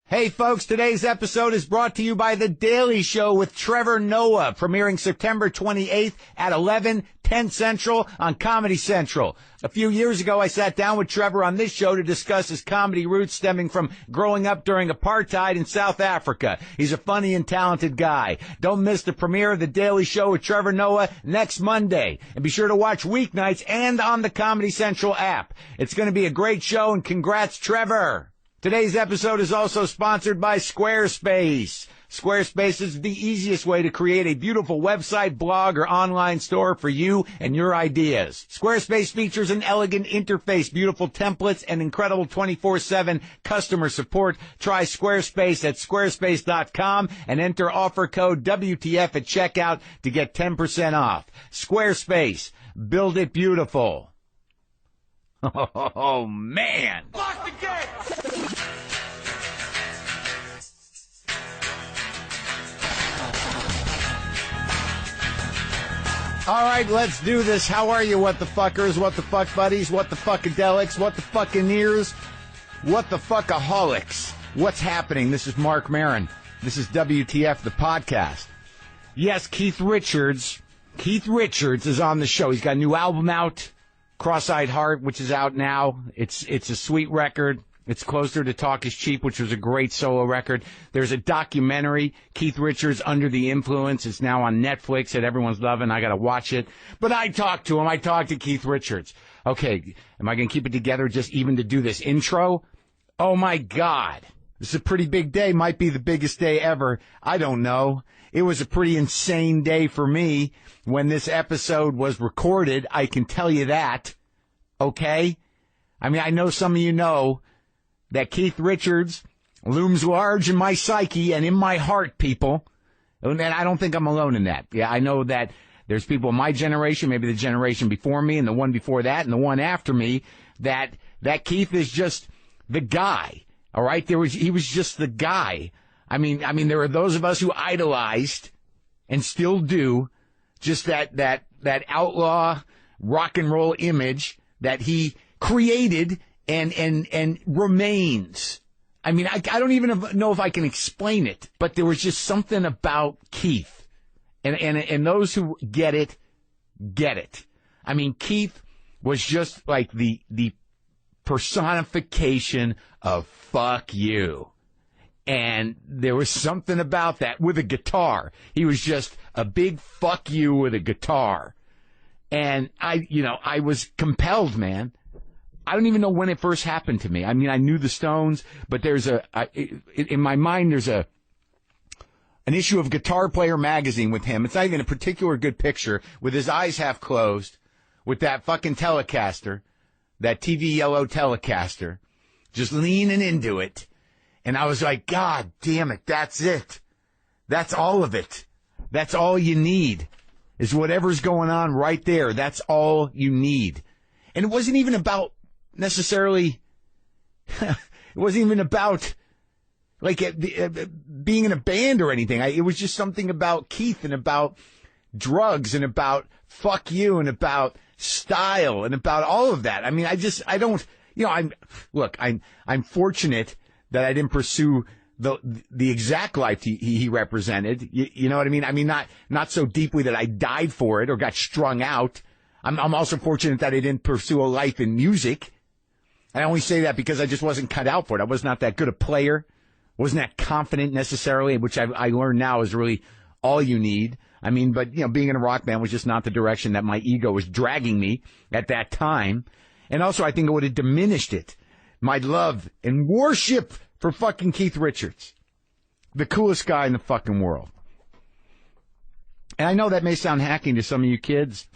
Hey folks, today's episode is brought to you by The Daily Show with Trevor Noah, premiering September 28th at 10 Central on Comedy Central. A few years ago, I sat down with Trevor on this show to discuss his comedy roots stemming from growing up during apartheid in South Africa. He's a funny and talented guy. Don't miss the premiere of The Daily Show with Trevor Noah next Monday. And be sure to watch weeknights and on the Comedy Central app. It's going to be a great show, and congrats, Trevor. Today's episode is also sponsored by Squarespace. Squarespace is the easiest way to create a beautiful website, blog, or online store for you and your ideas. Squarespace features an elegant interface, beautiful templates, and incredible 24/7 customer support. Try Squarespace at squarespace.com and enter offer code WTF at checkout to get 10% off. Squarespace. Build it beautiful. Oh, man. Lock the gate! All right, let's do this. How are you, what the fuckers, what the fuck buddies, what the fuckadelics, what the fucking ears, what the fuckaholics? What's happening? This is Marc Maron. This is WTF, the podcast. Yes, Keith Richards is on the show. He's got a new album out, Cross-Eyed Heart, which is out now. It's a sweet record. It's closer to Talk is Cheap, which was a great solo record. There's a documentary, Keith Richards Under the Influence. It's now on Netflix that everyone's loving. I got to watch it. But I talked to him. I talked to Keith Richards. Okay, am I going to keep it together just even to do this intro? Oh, my God. This is a pretty big day. Might be the biggest day ever. I don't know. It was a pretty insane day for me when this episode was recorded. I can tell you that. Okay? I mean, I know some of you know that Keith Richards looms large in my psyche and in my heart, people. And I don't think I'm alone in that. Yeah, I know that there's people in my generation, maybe the generation before me and the one before that and the one after me, that Keith is just the guy. All right? He was just the guy. I mean, there are those of us who idolized and still do just that outlaw rock and roll image that he created and remains. I mean, I don't even know if I can explain it, but there was just something about Keith. And those who get it, get it. I mean, Keith was just like the personification of fuck you. And there was something about that with a guitar. He was just a big fuck you with a guitar. And I was compelled, man. I don't even know when it first happened to me. I mean, I knew the Stones, but in my mind, there's an issue of Guitar Player magazine with him. It's not even a particular good picture with his eyes half closed with that fucking Telecaster, that TV yellow Telecaster, just leaning into it. And I was like, God damn it, that's it. That's all of it. That's all you need is whatever's going on right there. That's all you need. And it wasn't even about necessarily, it wasn't even about like being in a band or anything. It was just something about Keith and about drugs and about fuck you and about style and about all of that. I mean, I'm fortunate that I didn't pursue the exact life he represented. You know what I mean? I mean, not so deeply that I died for it or got strung out. I'm also fortunate that I didn't pursue a life in music. I only say that because I just wasn't cut out for it. I was not that good a player. Wasn't that confident necessarily, which I learned now is really all you need. I mean, but, being in a rock band was just not the direction that my ego was dragging me at that time. And also, I think it would have diminished it. My love and worship for fucking Keith Richards. The coolest guy in the fucking world. And I know that may sound hacking to some of you kids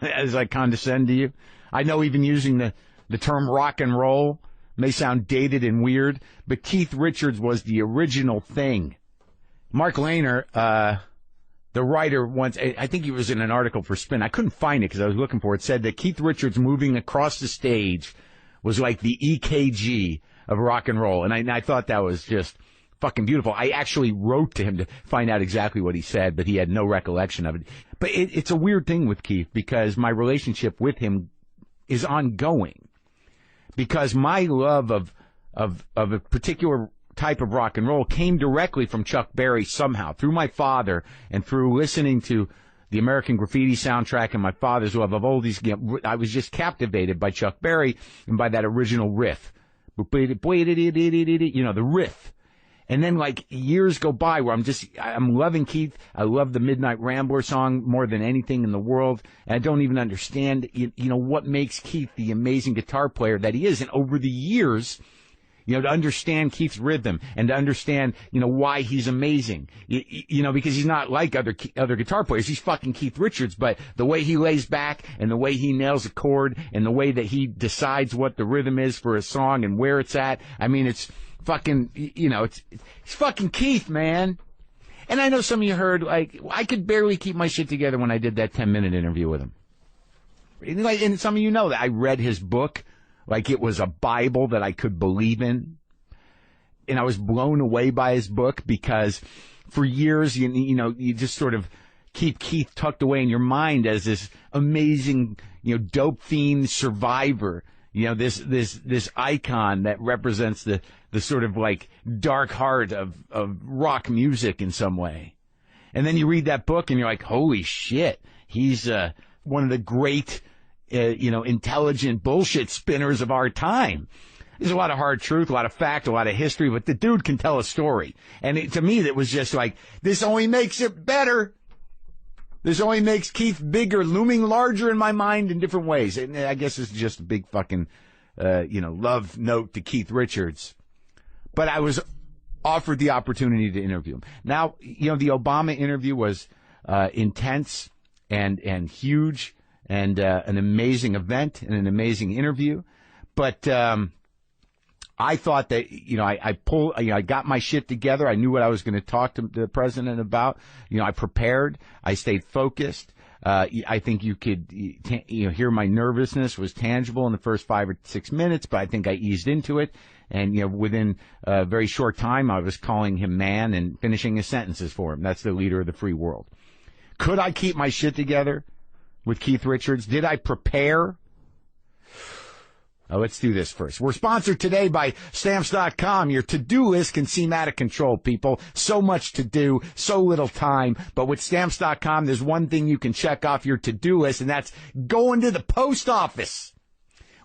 as I condescend to you. I know even using the term rock and roll may sound dated and weird, but Keith Richards was the original thing. Mark Lehner, the writer once, I think he was in an article for Spin. I couldn't find it because I was looking for it. It said that Keith Richards moving across the stage was like the EKG of rock and roll. And I thought that was just fucking beautiful. I actually wrote to him to find out exactly what he said, but he had no recollection of it. But it's a weird thing with Keith because my relationship with him is ongoing. Because my love of a particular type of rock and roll came directly from Chuck Berry somehow, through my father and through listening to the American Graffiti soundtrack and my father's love of oldies. I was just captivated by Chuck Berry and by that original riff. You know, the riff. And then, like, years go by where I'm loving Keith. I love the Midnight Rambler song more than anything in the world. And I don't even understand, you know, what makes Keith the amazing guitar player that he is. And over the years, you know, to understand Keith's rhythm and to understand, you know, why he's amazing. You know, because he's not like other guitar players. He's fucking Keith Richards. But the way he lays back and the way he nails a chord and the way that he decides what the rhythm is for a song and where it's at, I mean, it's fucking, you know, it's fucking Keith, man. And I know some of you heard, like, I could barely keep my shit together when I did that 10-minute interview with him. And some of you know that I read his book like it was a Bible that I could believe in. And I was blown away by his book because for years, you know, you just sort of keep Keith tucked away in your mind as this amazing, you know, dope fiend survivor. You know, this icon that represents the sort of like dark heart of rock music in some way. And then you read that book and you're like, holy shit, he's one of the great, you know, intelligent bullshit spinners of our time. There's a lot of hard truth, a lot of fact, a lot of history, but the dude can tell a story. And to me, that was just like, this only makes it better. This only makes Keith bigger, looming larger in my mind in different ways. And I guess it's just a big fucking, you know, love note to Keith Richards. But I was offered the opportunity to interview him. Now, you know, the Obama interview was intense and huge and an amazing event and an amazing interview. But I thought that, you know, I got my shit together. I knew what I was going to talk to the president about. You know, I prepared. I stayed focused. I think you could, you know, hear my nervousness was tangible in the first 5 or 6 minutes, but I think I eased into it. And, you know, within a very short time, I was calling him man and finishing his sentences for him. That's the leader of the free world. Could I keep my shit together with Keith Richards? Did I prepare? Let's do this first. We're sponsored today by Stamps.com. Your to-do list can seem out of control, people. So much to do, so little time. But with Stamps.com, there's one thing you can check off your to-do list, and that's going to the post office.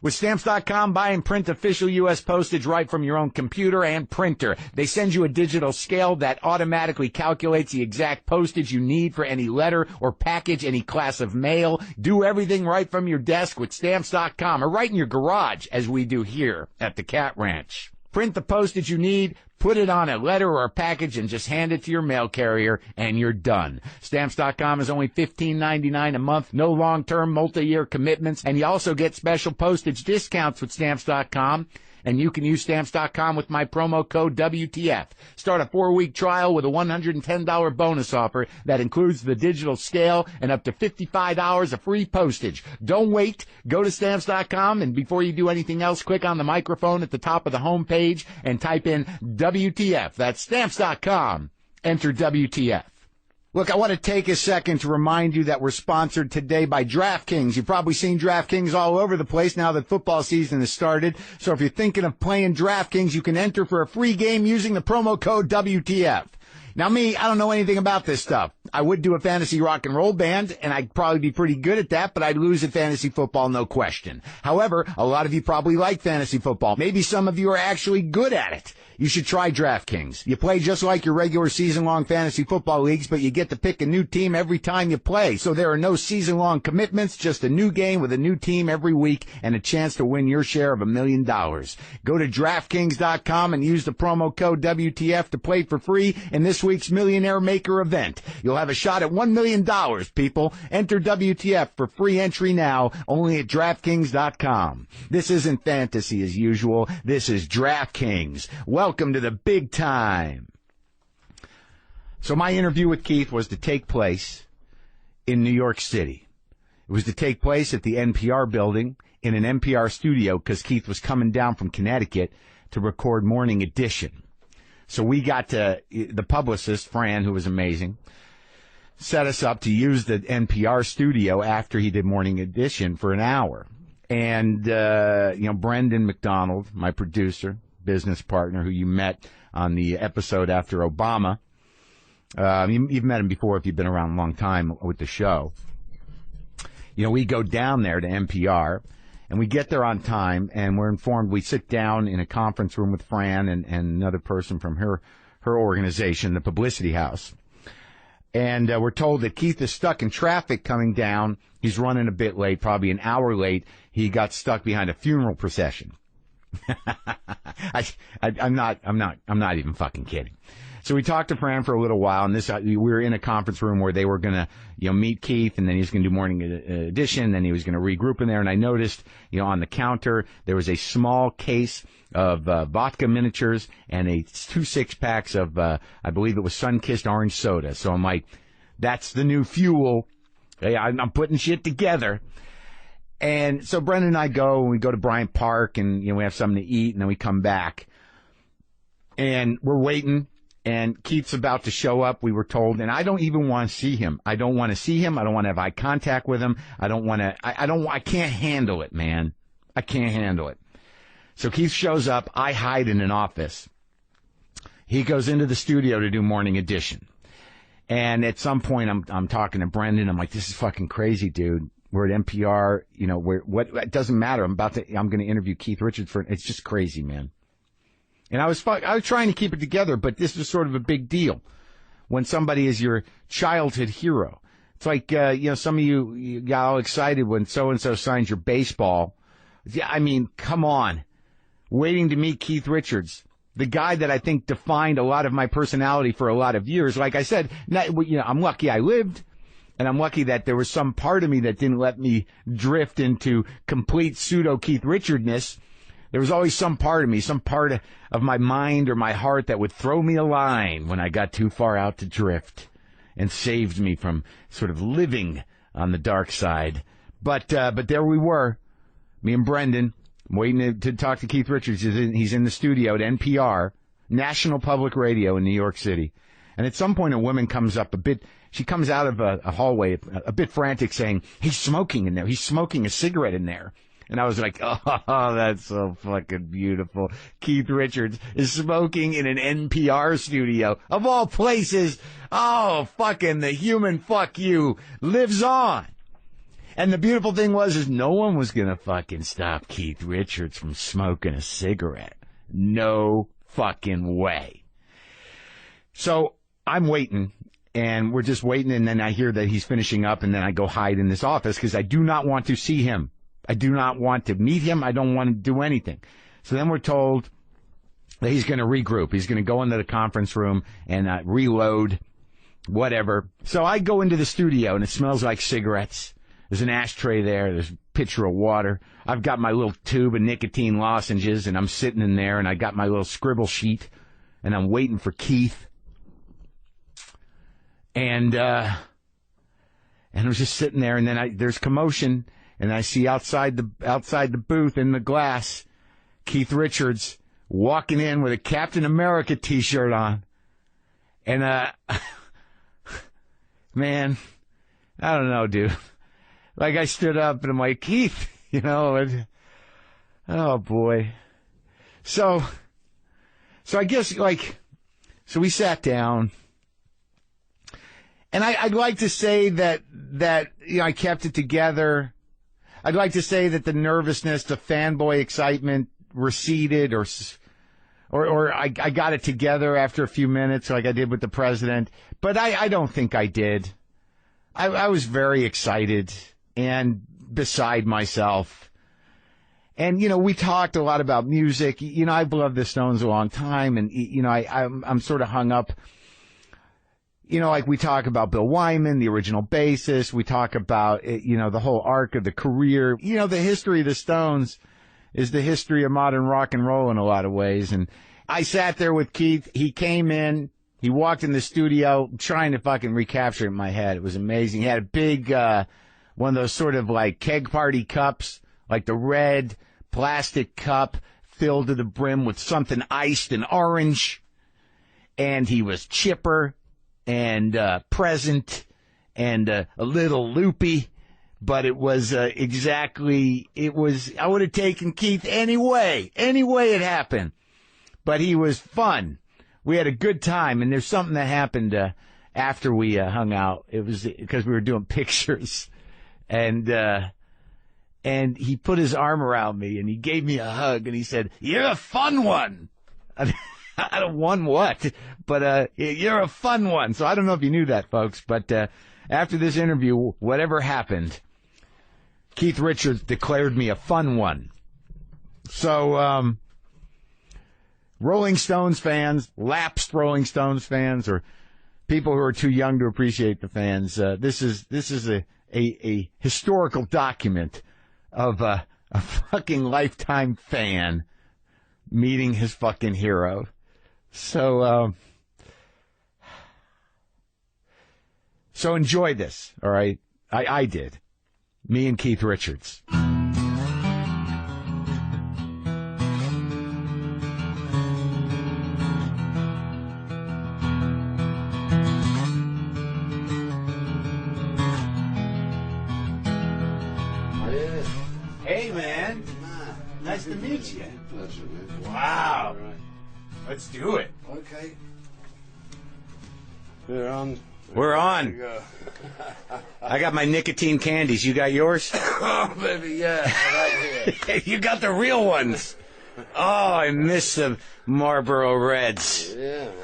With Stamps.com, buy and print official U.S. postage right from your own computer and printer. They send you a digital scale that automatically calculates the exact postage you need for any letter or package, any class of mail. Do everything right from your desk with Stamps.com or right in your garage, as we do here at the Cat Ranch. Print the postage you need, put it on a letter or a package, and just hand it to your mail carrier, and you're done. Stamps.com is only $15.99 a month, no long-term, multi-year commitments, and you also get special postage discounts with Stamps.com. And you can use Stamps.com with my promo code WTF. Start a 4-week trial with a $110 bonus offer that includes the digital scale and up to $55 of free postage. Don't wait. Go to Stamps.com, and before you do anything else, click on the microphone at the top of the home page and type in WTF. That's Stamps.com. Enter WTF. Look, I want to take a second to remind you that we're sponsored today by DraftKings. You've probably seen DraftKings all over the place now that football season has started. So if you're thinking of playing DraftKings, you can enter for a free game using the promo code WTF. Now me, I don't know anything about this stuff. I would do a fantasy rock and roll band, and I'd probably be pretty good at that, but I'd lose at fantasy football, no question. However, a lot of you probably like fantasy football. Maybe some of you are actually good at it. You should try DraftKings. You play just like your regular season-long fantasy football leagues, but you get to pick a new team every time you play. So there are no season-long commitments, just a new game with a new team every week and a chance to win your share of $1 million. Go to DraftKings.com and use the promo code WTF to play for free in this week's Millionaire Maker event. You'll have a shot at $1 million, people. Enter WTF for free entry now, only at DraftKings.com. This isn't fantasy as usual. This is DraftKings. Welcome to the big time. So my interview with Keith was to take place in New York City. It was to take place at the NPR building in an NPR studio because Keith was coming down from Connecticut to record Morning Edition. So we got to, the publicist, Fran, who was amazing, set us up to use the NPR studio after he did Morning Edition for an hour. And, Brendan McDonald, my producer, business partner who you met on the episode after Obama. You've met him before if you've been around a long time with the show. You know, we go down there to NPR, and we get there on time, and we're informed. We sit down in a conference room with Fran and another person from her organization, the Publicity House. And we're told that Keith is stuck in traffic coming down. He's running a bit late, probably an hour late. He got stuck behind a funeral procession. I'm not even fucking kidding. So we talked to Fran for a little while, and we were in a conference room where they were going to, meet Keith, and then he was going to do morning edition, and then he was going to regroup in there. And I noticed, on the counter, there was a small case of vodka miniatures and 2 6-packs of, I believe it was Sun-Kissed orange soda. So I'm like, that's the new fuel. Hey, I'm putting shit together. And so Brendan and I we go to Bryant Park, and, we have something to eat, and then we come back. And we're waiting. And Keith's about to show up, we were told, and I don't even want to see him. I don't want to see him. I don't want to have eye contact with him. I can't handle it, man. I can't handle it. So Keith shows up. I hide in an office. He goes into the studio to do morning edition. And at some point, I'm talking to Brendan. I'm like, this is fucking crazy, dude. We're at NPR. It doesn't matter. I'm going to interview Keith Richards it's just crazy, man. And I was trying to keep it together, but this was sort of a big deal when somebody is your childhood hero. It's like, some of you got all excited when so-and-so signs your baseball. Yeah, I mean, come on. Waiting to meet Keith Richards, the guy that I think defined a lot of my personality for a lot of years. Like I said, I'm lucky I lived, and I'm lucky that there was some part of me that didn't let me drift into complete pseudo-Keith Richardness. There was always some part of me, some part of my mind or my heart that would throw me a line when I got too far out to drift and saved me from sort of living on the dark side. But there we were, me and Brendan, waiting to talk to Keith Richards. He's in the studio at NPR, National Public Radio in New York City. And at some point, a woman comes up she comes out of a hallway a bit frantic saying, he's smoking in there. He's smoking a cigarette in there. And I was like, oh, that's so fucking beautiful. Keith Richards is smoking in an NPR studio. Of all places, oh, fucking the human fuck you lives on. And the beautiful thing is no one was going to fucking stop Keith Richards from smoking a cigarette. No fucking way. So I'm waiting, and we're just waiting, and then I hear that he's finishing up, and then I go hide in this office because I do not want to see him. I do not want to meet him. I don't want to do anything. So then we're told that he's going to regroup. He's going to go into the conference room and reload, whatever. So I go into the studio, and it smells like cigarettes. There's an ashtray there. There's a pitcher of water. I've got my little tube of nicotine lozenges, and I'm sitting in there, and I got my little scribble sheet, and I'm waiting for Keith. And I was just sitting there, and then there's commotion. And I see outside the booth in the glass, Keith Richards walking in with a Captain America T-shirt on. And, man, I don't know, dude. Like, I stood up and I'm like, Keith, oh boy. So I guess, so we sat down. And I'd like to say that I kept it together. I'd like to say that the nervousness, the fanboy excitement receded, or I got it together after a few minutes like I did with the president. But I don't think I did. I was very excited and beside myself. And, we talked a lot about music. I've loved the Stones a long time, and, I'm sort of hung up. We talk about Bill Wildman, the original bassist. We talk about, the whole arc of the career. The history of the Stones is the history of modern rock and roll in a lot of ways. And I sat there with Keith. He came in. He walked in the studio trying to fucking recapture it in my head. It was amazing. He had a big, one of those sort of like keg party cups, like the red plastic cup filled to the brim with something iced and orange. And he was chipper and present and a little loopy, but it was I would have taken Keith any way it happened. but he was fun. We had a good time, and there's something that happened after we hung out. It was because we were doing pictures, and he put his arm around me, and he gave me a hug, and he said, "You're a fun one." I don't want what, but you're a fun one. So I don't know if you knew that, folks, but after this interview, whatever happened, Keith Richards declared me a fun one. So Rolling Stones fans, lapsed Rolling Stones fans, or people who are too young to appreciate the fans, this is a historical document of a fucking lifetime fan meeting his fucking hero. So enjoy this, all right? I did. Me and Keith Richards. Hey, man. Nice to meet you. Pleasure, man. Wow. All right. Let's do it. Okay. We're on. We're on. Go. I got my nicotine candies. You got yours? Oh, baby, yeah. Right here. You got the real ones. Oh, I miss the Marlboro Reds. Yeah, man.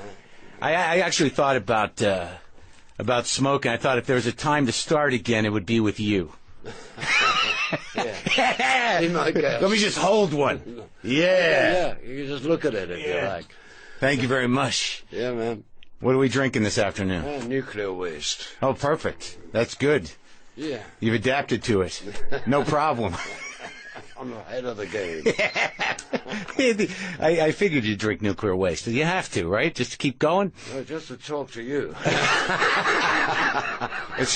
I actually thought about smoking. I thought if there was a time to start again, it would be with you. Yeah. Be my guest. Let me just hold one. Yeah. Yeah, you can just look at it if you like. Thank you very much. Yeah, man. What are we drinking this afternoon? Nuclear waste. Oh, perfect. That's good. Yeah. You've adapted to it. No problem. I'm ahead of the game. I figured you'd drink nuclear waste. You have to, right? Just to keep going? Well, just to talk to you.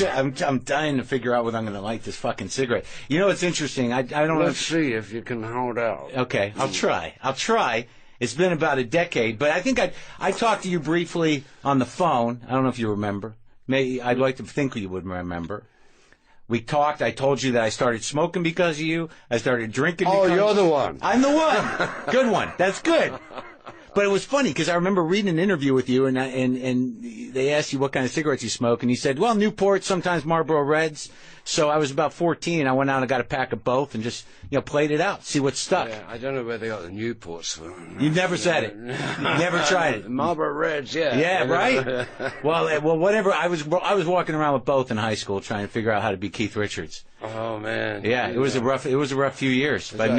I'm dying to figure out whether I'm going to light this fucking cigarette. You know, it's interesting. I don't know. Let's see if you can hold out. Okay, I'll try. It's been about a decade, but I think I talked to you briefly on the phone. I don't know if you remember. Maybe I'd like to think you would remember. We talked. I told you that I started smoking because of you. I started drinking because... Oh, you're the one. I'm the one. Good one. That's good. But it was funny because I remember reading an interview with you, and they asked you what kind of cigarettes you smoke, and you said, well, Newport, sometimes Marlboro Reds. So I was about 14. I went out and got a pack of both and just, played it out, see what stuck. Yeah, I don't know where they got the Newports from. You've never said it. You've never tried it. Marlboro Reds, yeah. Yeah, right? Well, whatever. I was walking around with both in high school trying to figure out how to be Keith Richards. Oh, man. Yeah, it was a rough few years. But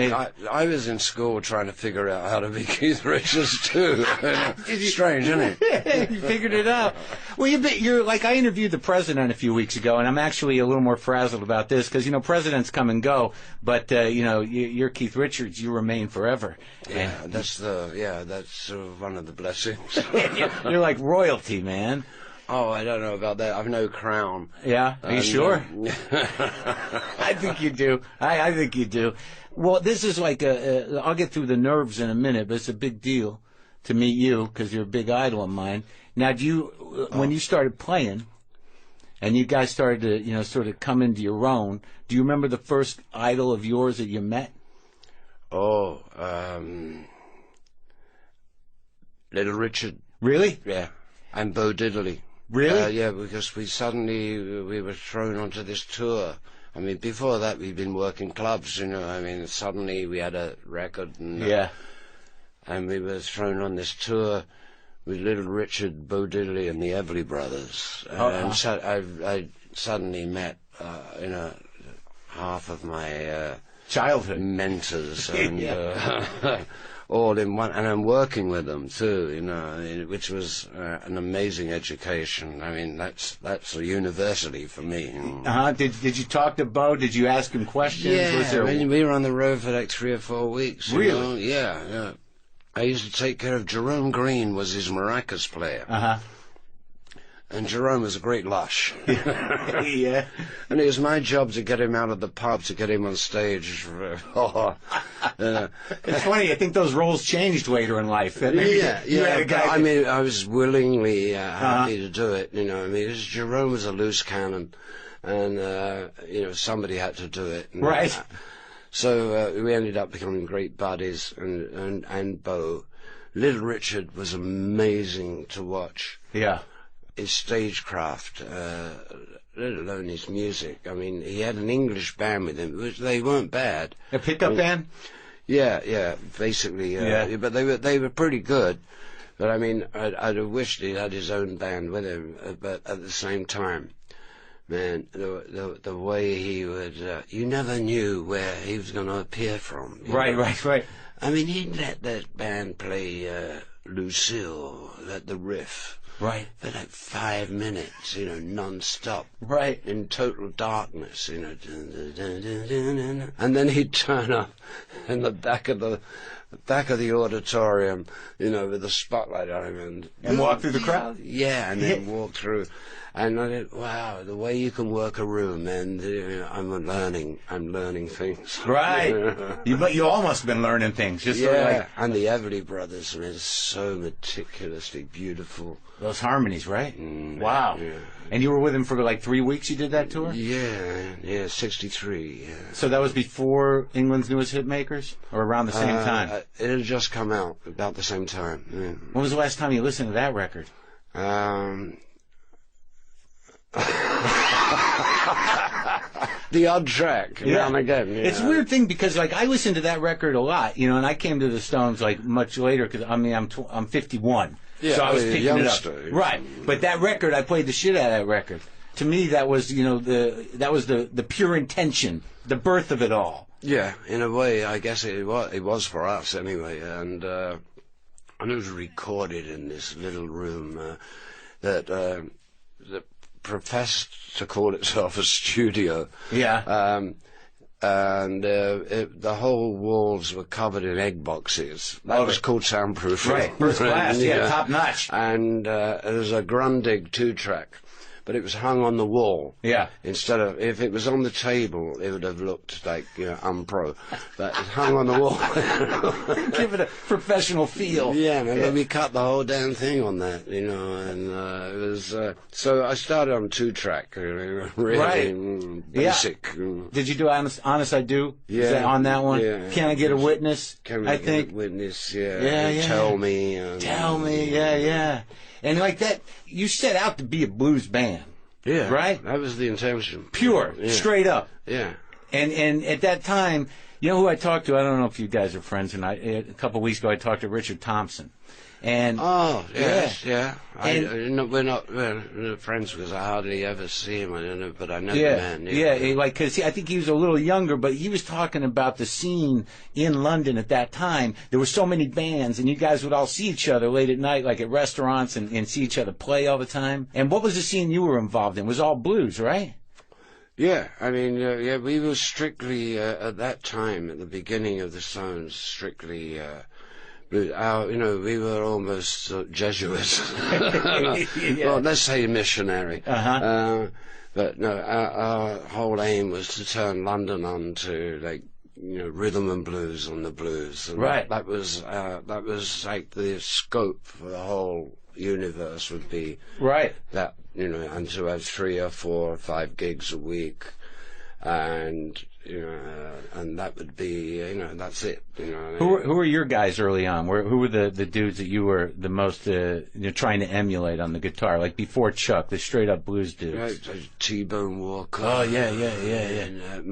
I was in school trying to figure out how to be Keith Richards, too. Strange, isn't it? You figured it out. Well, you're like, I interviewed the president a few weeks ago, and I'm actually a little more frazzled about this because, presidents come and go, but, you're Keith Richards. You remain forever. Yeah, that's one of the blessings. You're like royalty, man. Oh, I don't know about that. I've no crown. Yeah? Are you sure? I think you do. I think you do. Well, this is like I'll get through the nerves in a minute, but it's a big deal to meet you because you're a big idol of mine. Now, when you started playing and you guys started to, sort of come into your own, do you remember the first idol of yours that you met? Oh, Little Richard. Really? Yeah. And Bo Diddley. Really? Yeah, because we were thrown onto this tour. I mean, before that we'd been working clubs, suddenly we had a record and we were thrown on this tour with Little Richard, Bo Diddley and the Everly Brothers. And so I suddenly met, half of my childhood mentors and all in one, and I'm working with them too, which was an amazing education. I mean, that's a university for me. Did you talk to Bo? Did you ask him questions? Yeah, we were on the road for like 3 or 4 weeks. Really? Yeah. I used to take care of Jerome Green, was his maracas player. And Jerome was a great lush. Yeah. And it was my job to get him out of the pub, to get him on stage. It's funny, I think those roles changed later in life. I was willingly happy to do it, because Jerome was a loose cannon, and, somebody had to do it. Right. So we ended up becoming great buddies, and Bo. Little Richard was amazing to watch. Yeah. His stagecraft, let alone his music. I mean, he had an English band with him. They weren't bad. A pickup band? Yeah, basically. But they were pretty good. But I mean, I'd have wished he had his own band with him. But at the same time, man, the way he would, you never knew where he was going to appear from. Right. I mean, he'd let that band play Lucille at the Riff. Right. For like 5 minutes, non-stop. Right. In total darkness, And then he'd turn up in the back of the auditorium, with the spotlight on him and walk through the crowd? Yeah, and then walk through. And I thought, wow, the way you can work a room, and I'm learning things. Right. You almost been learning things. Just yeah, sort of like, and the Everly Brothers, I mean, it's so meticulously beautiful. Those harmonies, right? Wow. Yeah. And you were with him for like 3 weeks, you did that tour? Yeah, 63, yeah. So that was before England's Newest Hitmakers? Or around the same time? It had just come out about the same time, yeah. When was the last time you listened to that record? The odd track, now and again. Yeah. It's a weird thing because, like, I listened to that record a lot, and I came to the Stones like much later because I'm 51, so I was picking youngster. It up. Right, but that record, I played the shit out of that record. To me, that was the pure intention, the birth of it all. Yeah, in a way, I guess it was for us anyway, and it was recorded in this little room that professed to call itself a studio. Yeah. And the whole walls were covered in egg boxes. That was called soundproofing. Right, first class, top notch. And it was a Grundig 2-track, but it was hung on the wall. Yeah. Instead of, if it was on the table, it would have looked like, unpro. But it hung on the wall. Give it a professional feel. Yeah, man, we cut the whole damn thing on that, and it was, so I started on 2-track, really basic. Yeah. Did you do Honest I Do? Yeah. Is that on that one? Yeah. Can I Get a Witness? I think. Witness, yeah. Tell Me. Tell Me, yeah. And like that, you set out to be a blues band. Yeah. Right? That was the intention. Pure, straight up. Yeah. And at that time, you know who I talked to? I don't know if you guys are friends, and a couple of weeks ago I talked to Richard Thompson. And yeah. We're not friends because I hardly ever see him. I don't know, but I know the man. Because I think he was a little younger, but he was talking about the scene in London at that time. There were so many bands, and you guys would all see each other late at night, like at restaurants, and see each other play all the time. And what was the scene you were involved in? It was all blues, right? Yeah, I mean, we were strictly at that time, at the beginning of the Stones, strictly. We were almost Jesuits. Well, let's say missionary. But no, our whole aim was to turn London on to rhythm and blues on the blues. And right. That was like the scope for the whole universe would be right. That and to have 3 or 4 or 5 gigs a week, and and that would be, that's it. Who were your guys early on? Who were the dudes that you were the most trying to emulate on the guitar, like before Chuck, the straight up blues dudes? Right, T-Bone Walker. Oh yeah. And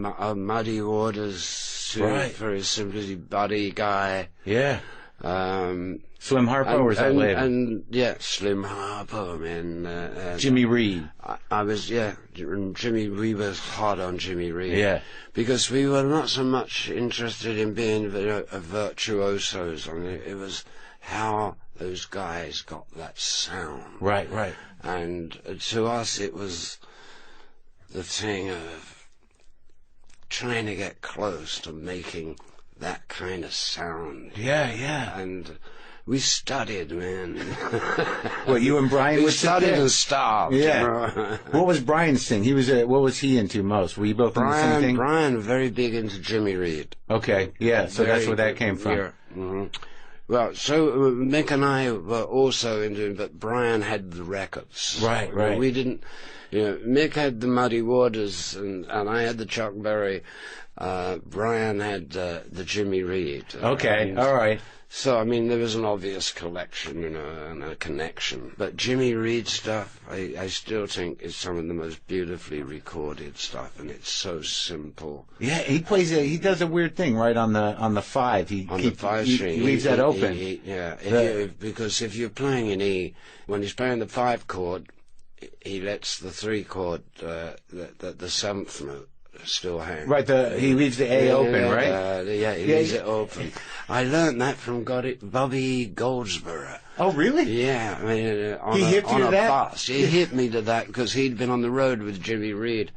Muddy Waters, right. For his simplicity, Buddy guy. Yeah. Slim Harpo, or was that later? And Slim Harpo, man. Jimmy Reed. We were hard on Jimmy Reed. Yeah. Because we were not so much interested in being a virtuosos. I mean, it was how those guys got that sound. Right. And to us, it was the thing of trying to get close to making that kind of sound. Yeah. And we studied, man. What, you and Brian? We studied and starved. Yeah. What was Brian's thing? What was he into most? Were you both into the same thing? Brian, very big into Jimmy Reed. Okay, yeah. So that's where that came from. Yeah. Mm-hmm. Well, so Mick and I were also into it, but Brian had the records. Right. We didn't. Mick had the Muddy Waters, and I had the Chuck Berry. Brian had the Jimmy Reed. Okay, all right. So, I mean, there was an obvious collection, you know, and a connection. But Jimmy Reed stuff, I still think is some of the most beautifully recorded stuff, and it's so simple. Yeah, he does a weird thing right on the 5. The 5 string. He leaves that open. Because if you're playing an E, when he's playing the 5 chord, he lets the 3 chord, the 7th note, still hang. Right, he leaves the A open, right? He leaves it open. I learned that from Bobby Goldsboro. Oh, really? Yeah, I mean, He hipped you to that? bus. He hipped me to that because he'd been on the road with Jimmy Reed.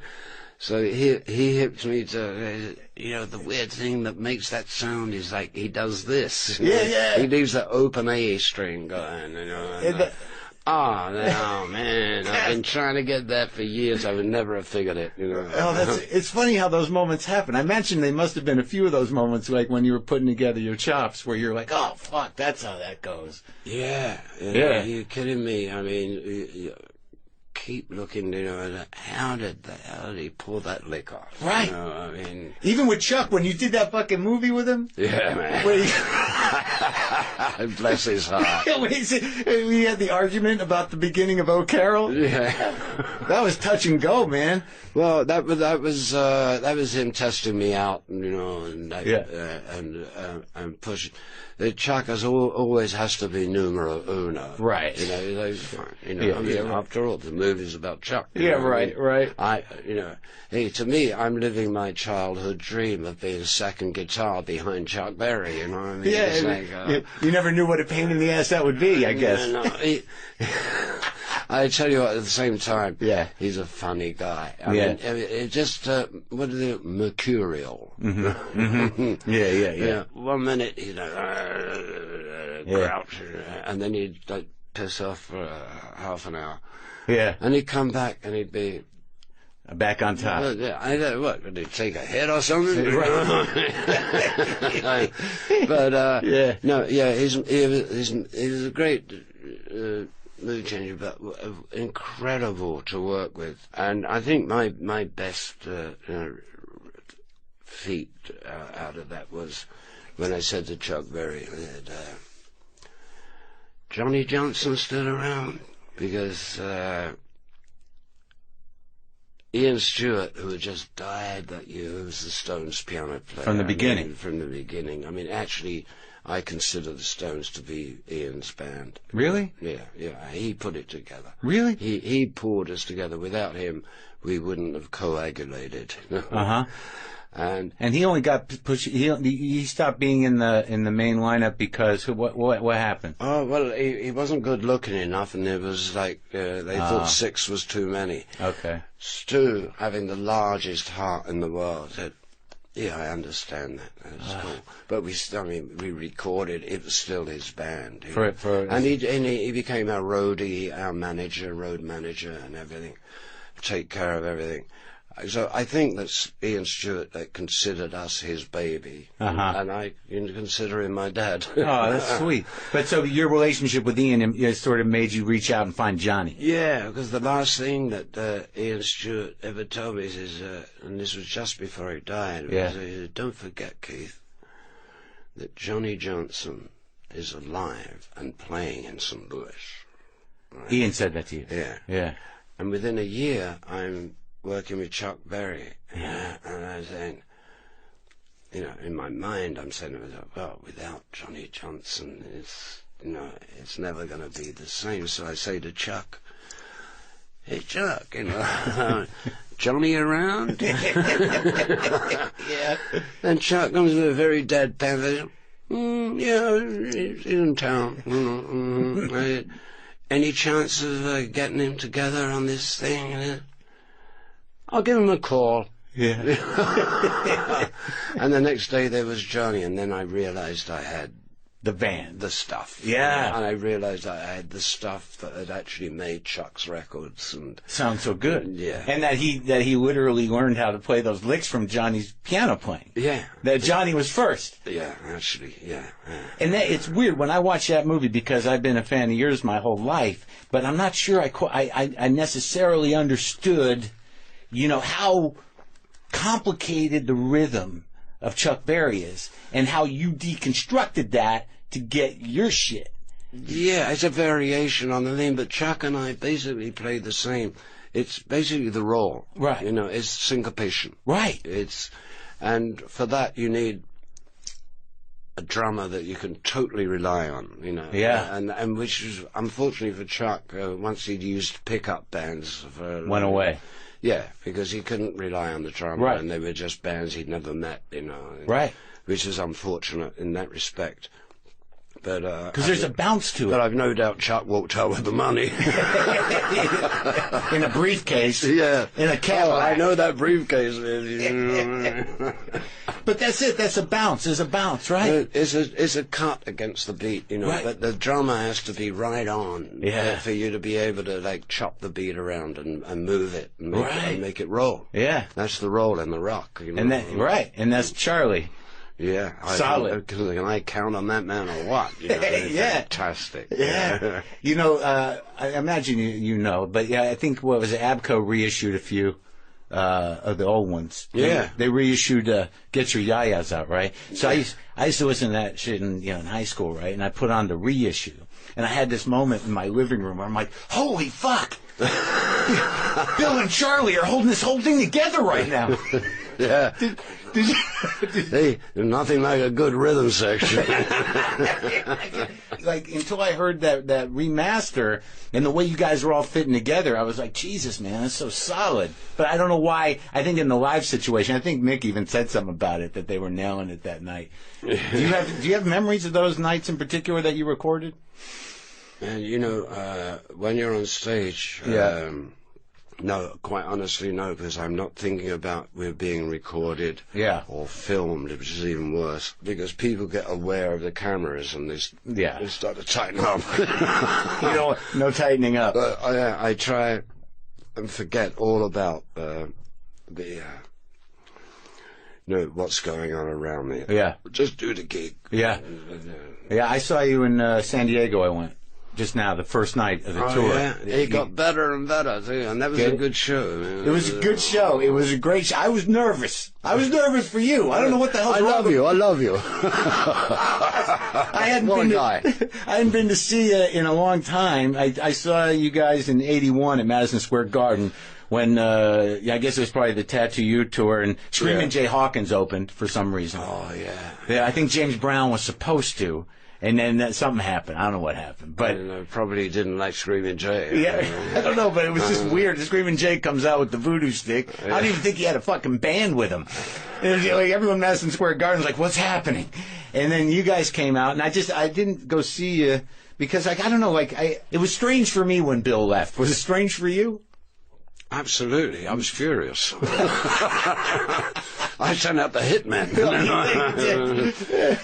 So he hipped me to, you know, the weird thing that makes that sound is like he does this. Yeah. He leaves the open A string going, you know. Oh man, I've been trying to get that for years. I would never have figured it, you know. Oh, it's funny how those moments happen. I mentioned they must have been a few of those moments, like when you were putting together your chops, where you're like, oh fuck, that's how that goes. Yeah. Are you kidding me? I mean, you keep looking, you know, at how did he pull that lick off? Right. You know, I mean, even with Chuck, when you did that fucking movie with him. Yeah, man. Bless his heart. We had the argument about the beginning of O Carol. Yeah. That was touch and go, man. Well, that was him testing me out, you know, and pushing. Chuck always has to be numero uno, right? You know, I mean, after all, the movie's about Chuck. Yeah, right. Hey, to me, I'm living my childhood dream of being second guitar behind Chuck Berry. You know what I mean? Yeah, it's like, you never knew what a pain in the ass that would be, I guess. I tell you what, at the same time, yeah, he's a funny guy. I mean, it just, what are they, mercurial. Mm-hmm. Yeah. One minute, he's like, grouch, and then he'd like piss off for half an hour. Yeah. And he'd come back and he'd be back on top. I don't, what, did he take a hit or something? He was a great mood changer, but incredible to work with. And I think my best feat out of that was when I said to Chuck Berry that Johnny Johnson's still around, because Ian Stewart, who had just died that year, who was the Stones piano player. From the beginning. From the beginning. I mean, actually, I consider the Stones to be Ian's band. Really? Yeah. He put it together. Really? He pulled us together. Without him, we wouldn't have coagulated. Uh-huh. And he only got pushed. He stopped being in the main lineup because what happened? Oh well, he wasn't good looking enough, and it was like they thought 6 was too many. Okay. Stu, having the largest heart in the world, said, "Yeah, I understand that. That's cool." But we recorded. It was still his band. And he became our roadie, our manager, road manager, and everything. Take care of everything. So I think that Ian Stewart considered us his baby, and I consider him my dad. Oh, that's sweet. But so your relationship with Ian sort of made you reach out and find Johnny. Yeah, because the last thing that Ian Stewart ever told me is, and this was just before he died, he said, "Don't forget, Keith, that Johnny Johnson is alive and playing in St. Louis." Right? Ian said that to you? Yeah. And within a year, I'm working with Chuck Berry, and I was saying, you know, in my mind, I'm saying to myself, well, without Johnny Johnson, it's never going to be the same. So I say to Chuck, "Hey, Chuck, Johnny around?" Yeah. And Chuck comes with a very deadpan face. He's in town. Any chance of getting him together on this thing? I'll give him a call. Yeah. And the next day there was Johnny, and then I realized I had the band, the stuff. Yeah. And I realized I had the stuff that had actually made Chuck's records. And sounds so good. Yeah. And that he literally learned how to play those licks from Johnny's piano playing. Yeah. That Johnny was first. Yeah, actually, yeah. And it's weird when I watch that movie, because I've been a fan of yours my whole life, but I'm not sure I necessarily understood, you know, how complicated the rhythm of Chuck Berry is, and how you deconstructed that to get your shit. Yeah, it's a variation on the theme, but Chuck and I basically play the same. It's basically the role. Right. You know, it's syncopation. Right. And for that you need a drummer that you can totally rely on, you know. Yeah. And which is, unfortunately for Chuck, once he'd used pickup bands went away. Yeah, because he couldn't rely on the drummer, right. and they were just bands he'd never met, you know. Right. Which is unfortunate in that respect. But because there's a bounce to it. But I've no doubt Chuck walked out with the money in a briefcase. Yeah, in a Cadillac. Oh, I know that briefcase. But that's it. That's a bounce. There's a bounce, right? It's a cut against the beat, you know. Right. But the drummer has to be right on. Yeah. For you to be able to like chop the beat around and move it and right. make it roll. Yeah. That's the roll in the rock. You know? And that, right. And that's Charlie. Yeah, solid. Can I count on that man or what? You know, yeah, fantastic. Yeah, you know, I imagine you know, but yeah, I think what was it? Abco reissued a few of the old ones. Yeah, they reissued "Get Your Yayas Out," right? So I used to listen to that shit in high school, right? And I put on the reissue, and I had this moment in my living room where I'm like, "Holy fuck!" Bill and Charlie are holding this whole thing together right now. Yeah. Hey, nothing like a good rhythm section. Like, until I heard that remaster and the way you guys were all fitting together, I was like, Jesus, man, that's so solid. But I don't know why. I think in the live situation, I think Mick even said something about it, that they were nailing it that night. Do you have memories of those nights in particular that you recorded? And you know, when you're on stage, no, quite honestly, no, because I'm not thinking about we're being recorded or filmed, which is even worse, because people get aware of the cameras and they start to tighten up. You know, no tightening up. But I try and forget all about what's going on around me. Yeah. Just do the gig. Yeah. Yeah, I saw you in San Diego, I went. Just now, the first night of the tour. Yeah. It got better and better, too, and that was a good show. Man. It was a good show. It was a great show. I was nervous. I was nervous for you. I don't know what the hell's wrong. I love you. I hadn't been to see you in a long time. I saw you guys in '81 at Madison Square Garden when, I guess it was probably the Tattoo You tour, and Screamin' Jay Hawkins opened for some reason. Oh, yeah. Yeah, I think James Brown was supposed to. And then something happened. I don't know what happened, but probably didn't like Screamin' Jay. Yeah, I don't know, but it was just weird. Screamin' Jay comes out with the voodoo stick. I don't even think he had a fucking band with him. It was like everyone in Madison Square Garden's like, "What's happening?" And then you guys came out, and I didn't go see you because I don't know, it was strange for me when Bill left. Was it strange for you? Absolutely, I was furious. I sent out the hitman.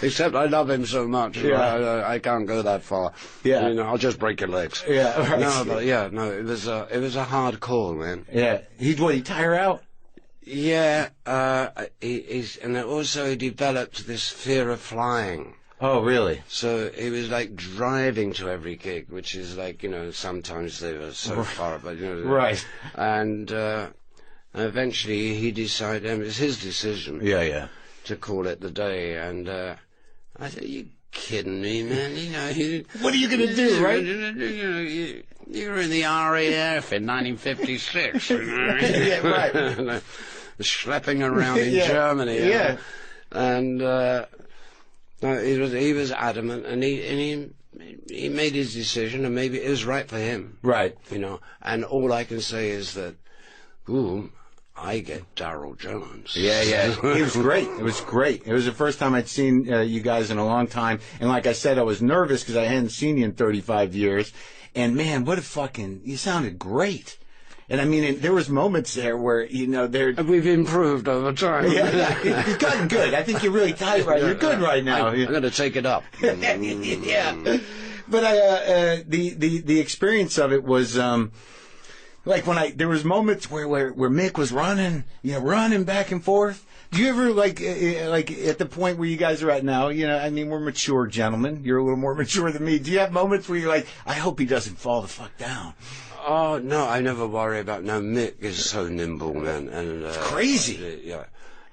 Except I love him so much. Yeah. I can't go that far. Yeah. I'll just break your legs. Yeah. Right. It was a hard call, man. Yeah. He tire out? Yeah. And also he developed this fear of flying. Oh, really? So he was like driving to every gig, which is like, sometimes they were so far, but right. And eventually he decided, it was his decision. Yeah. To call it the day, and I said, "You kidding me, man? What are you gonna do, right? You were in the RAF in 1956. Yeah, right. Schlepping around in Germany. Yeah. And he was adamant, and he made his decision, and maybe it was right for him. Right. And all I can say is that, I get Darryl Jones. Yeah. He was great. It was great. It was the first time I'd seen you guys in a long time. And like I said, I was nervous because I hadn't seen you in 35 years. And man, you sounded great. And I mean, there was moments there where, we've improved over time. Yeah. You've gotten good. I think you're really tight right now. You're good right now. I'm going to take it up. Yeah. But the experience of it was, like there was moments where Mick was running back and forth. Do you ever like at the point where you guys are at now? We're mature gentlemen. You're a little more mature than me. Do you have moments where you're like, I hope he doesn't fall the fuck down? Oh no, I never worry about. No, Mick is so nimble, man, and it's crazy. Yeah,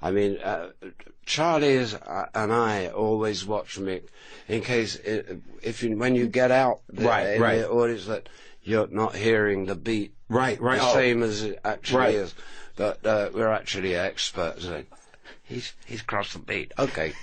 I mean, Charlie and I always watch Mick in case when you get out there in the audience that you're not hearing the beat the same as it actually is. But we're actually experts. He's crossed the beat. Okay,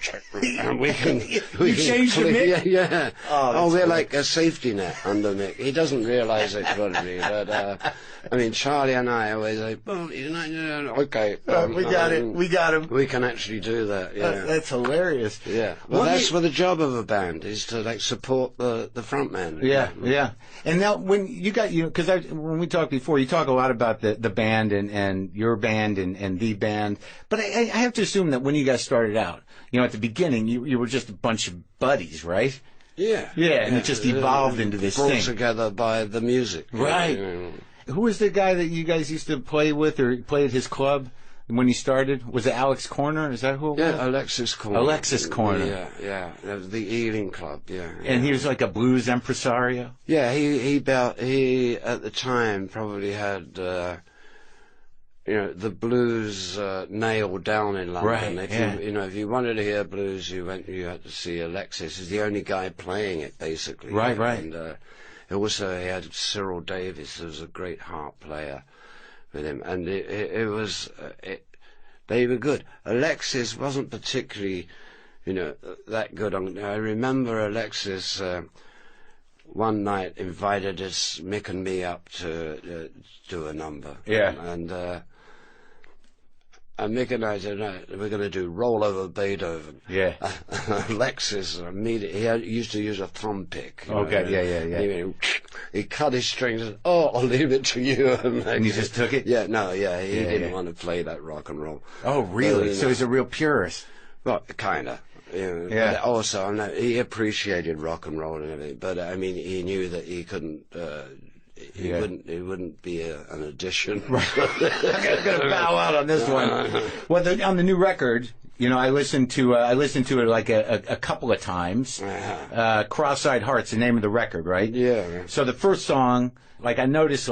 and we can change the Mick. Yeah. Oh, we're like a safety net under Mick. He doesn't realise it probably, but I mean, Charlie and I always say, okay, we got it. We got him. We can actually do that. Yeah, that's hilarious. Yeah, well, that's what the job of a band is, to like support the front man. Yeah. And now, when you got because when we talked before, you talk a lot about the band and your band and the band, but I have to assume that when you guys started out, at the beginning, you were just a bunch of buddies, right? Yeah. Yeah, and it just evolved into this brought thing. together by the music. Right. Who was the guy that you guys used to play with or play at his club when you started? Was it Alex Corner? Is that who it was? Yeah, Alexis Corner. Alexis Corner. Yeah. The Ealing Club, And he was like a blues impresario? Yeah, he at the time probably had... the blues nailed down in London. Right, If you wanted to hear blues, you had to see Alexis. He's the only guy playing it, basically. Right. And also he had Cyril Davis, who was a great harp player with him, and they were good. Alexis wasn't particularly, that good. I remember Alexis. One night invited Mick and me up to do a number. Yeah. And Mick and I said, no, we're going to do Roll Over Beethoven. Yeah. Alexis immediately, he used to use a thumb pick. Okay, yeah. He cut his strings and, I'll leave it to you. And he just took it? Yeah, he didn't want to play that rock and roll. Oh, really? So he's a real purist? Well, kind of. Yeah. But also, he appreciated rock and roll and everything, but I mean, he knew that he couldn't. He wouldn't be an addition. Right. I'm gonna bow out on this one. Well, on the new record, I listened to it like a couple of times. Cross-Eyed Heart's the name of the record, right? Yeah. So the first song, like I noticed,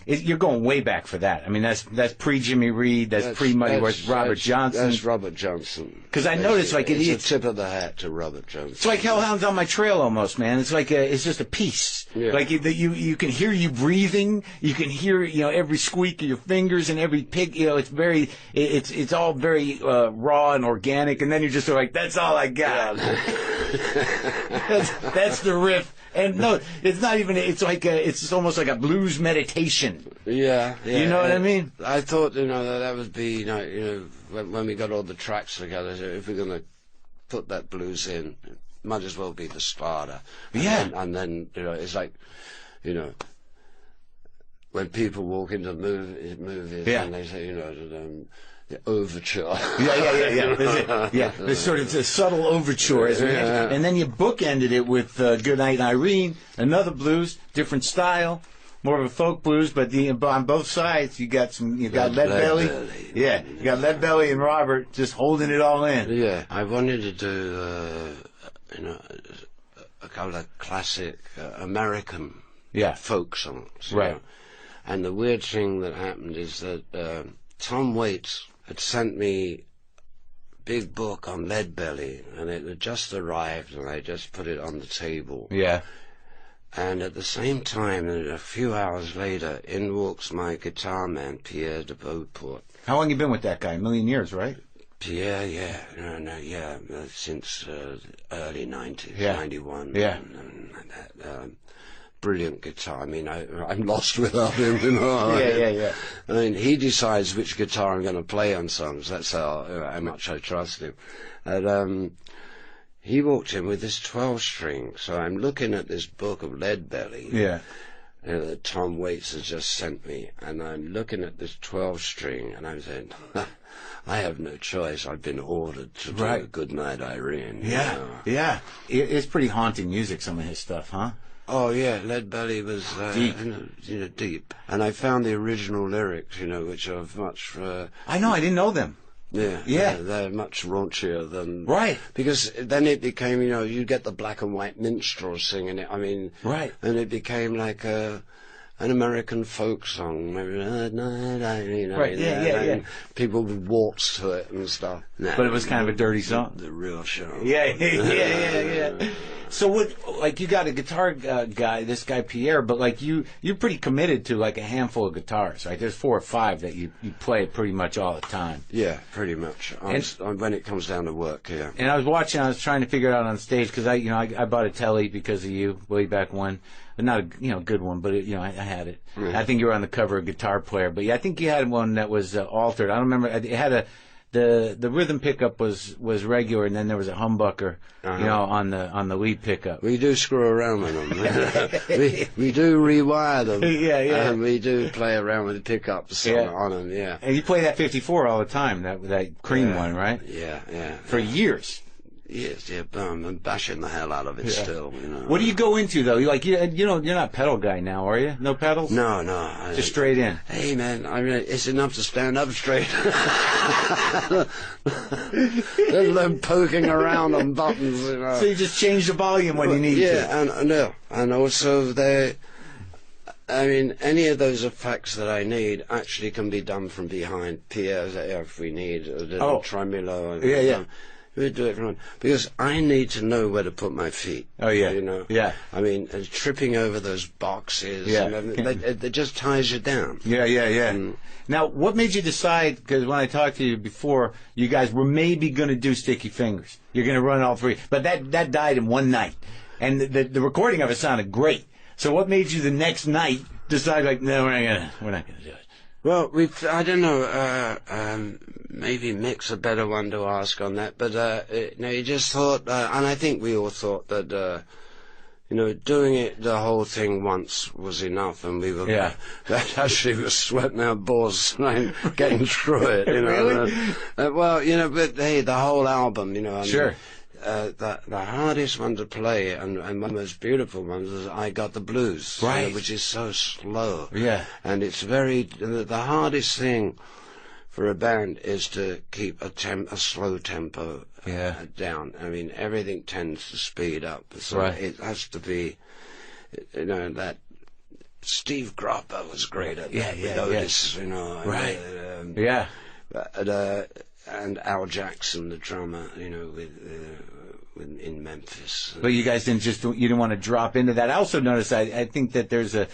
you're going way back for that. I mean, that's pre Jimmy Reed, that's pre Muddy Waters, Robert Johnson. That's Robert Johnson. Because I noticed, it's a tip of the hat to Robert Johnson. It's like Hellhounds on My Trail almost, man. It's like it's just a piece. Yeah. Like you can hear you breathing. You can hear every squeak of your fingers and every pick. It's all very raw and organic. And then you're just like, that's all I got. that's the riff. And no, it's not even. It's like it's almost like a blues meditation. Yeah. You know what I mean? I thought that would be when we got all the tracks together. If we're going to put that blues in, it might as well be the starter. And then it's like when people walk into movies and they say the overture. Yeah. There's sort of a subtle overture, isn't it? And then you bookended it with Good Night Irene, another blues, different style, more of a folk blues, but on both sides you got Leadbelly. Yeah, you got Leadbelly and Robert just holding it all in. Yeah, I wanted to do a couple of classic American folk songs. Right. And the weird thing that happened is that Tom Waits had sent me a big book on Leadbelly, and it had just arrived, and I just put it on the table. Yeah. And at the same time, and a few hours later, in walks my guitar man, Pierre de Beauport. How long you been with that guy? A million years, right? Pierre, since early 90s, 91. Yeah. Brilliant guitar. I mean, I'm lost without him. Yeah. I mean, he decides which guitar I'm going to play on songs. That's how much I trust him. And he walked in with this 12-string. So I'm looking at this book of Leadbelly. Yeah. That Tom Waits has just sent me, and I'm looking at this 12-string, and I'm saying, I have no choice. I've been ordered to do Good Night Irene. Yeah. It's pretty haunting music, some of his stuff, huh? Oh yeah, Leadbelly was deep, deep, and I found the original lyrics, which are much. I know, I didn't know them. Yeah, they're much raunchier than because then it became, you get the black and white minstrels singing it. I mean, and it became like a an American folk song, maybe, you know, Right, yeah. people would waltz to it and stuff. No, But it was kind of a dirty song. The real show. Yeah. So what, like, you got a guitar guy, this guy Pierre, but like you're pretty committed to like a handful of guitars, right? There's 4 or 5 that you play pretty much all the time. Yeah, pretty much. When it comes down to work, yeah. And I was trying to figure it out on stage because I bought a Telly because of you way back when. Not a good one, but I had it. Yeah. I think you were on the cover of Guitar Player, but yeah, I think you had one that was altered. I don't remember. It had the rhythm pickup was regular, and then there was a humbucker, on the lead pickup. We do screw around with them. we do rewire them. Yeah. And we do play around with the pickups on them. Yeah. And you play that 54 all the time, that cream one, right? Yeah. For years. Yes, yeah, I'm bashing the hell out of it still, you know. What do you go into though? You're not pedal guy now, are you? No pedals? No. Just straight in. Hey man, I mean, it's enough to stand up straight. Let alone poking around on buttons, you know. So you just change the volume when you need to. Yeah, and also any of those effects that I need actually can be done from behind. Pierre's if we need a little tremolo. Yeah. We do it from, because I need to know where to put my feet. Oh yeah, you know. Yeah. I mean, tripping over those boxes. Yeah. It just ties you down. Yeah. Now, what made you decide? Because when I talked to you before, you guys were maybe going to do Sticky Fingers. You're going to run all 3, but that died in one night, and the recording of it sounded great. So, what made you the next night decide like, no, we're not gonna do it? Well, I don't know, maybe Mick's a better one to ask on that, but, you just thought, and I think we all thought that, doing it, the whole thing once was enough, and we were, that actually was sweating our balls getting through it, Really? But hey, the whole album, Sure. The hardest one to play and one of the most beautiful ones is I Got the Blues, right? Which is so slow. Yeah. And it's the hardest thing for a band is to keep a slow tempo down. I mean, everything tends to speed up. So it has to be, that Steve Gropper was great at that. With Otis, Right. And Al Jackson, the drummer, in Memphis. But you guys didn't want to drop into that. I also noticed, I think that to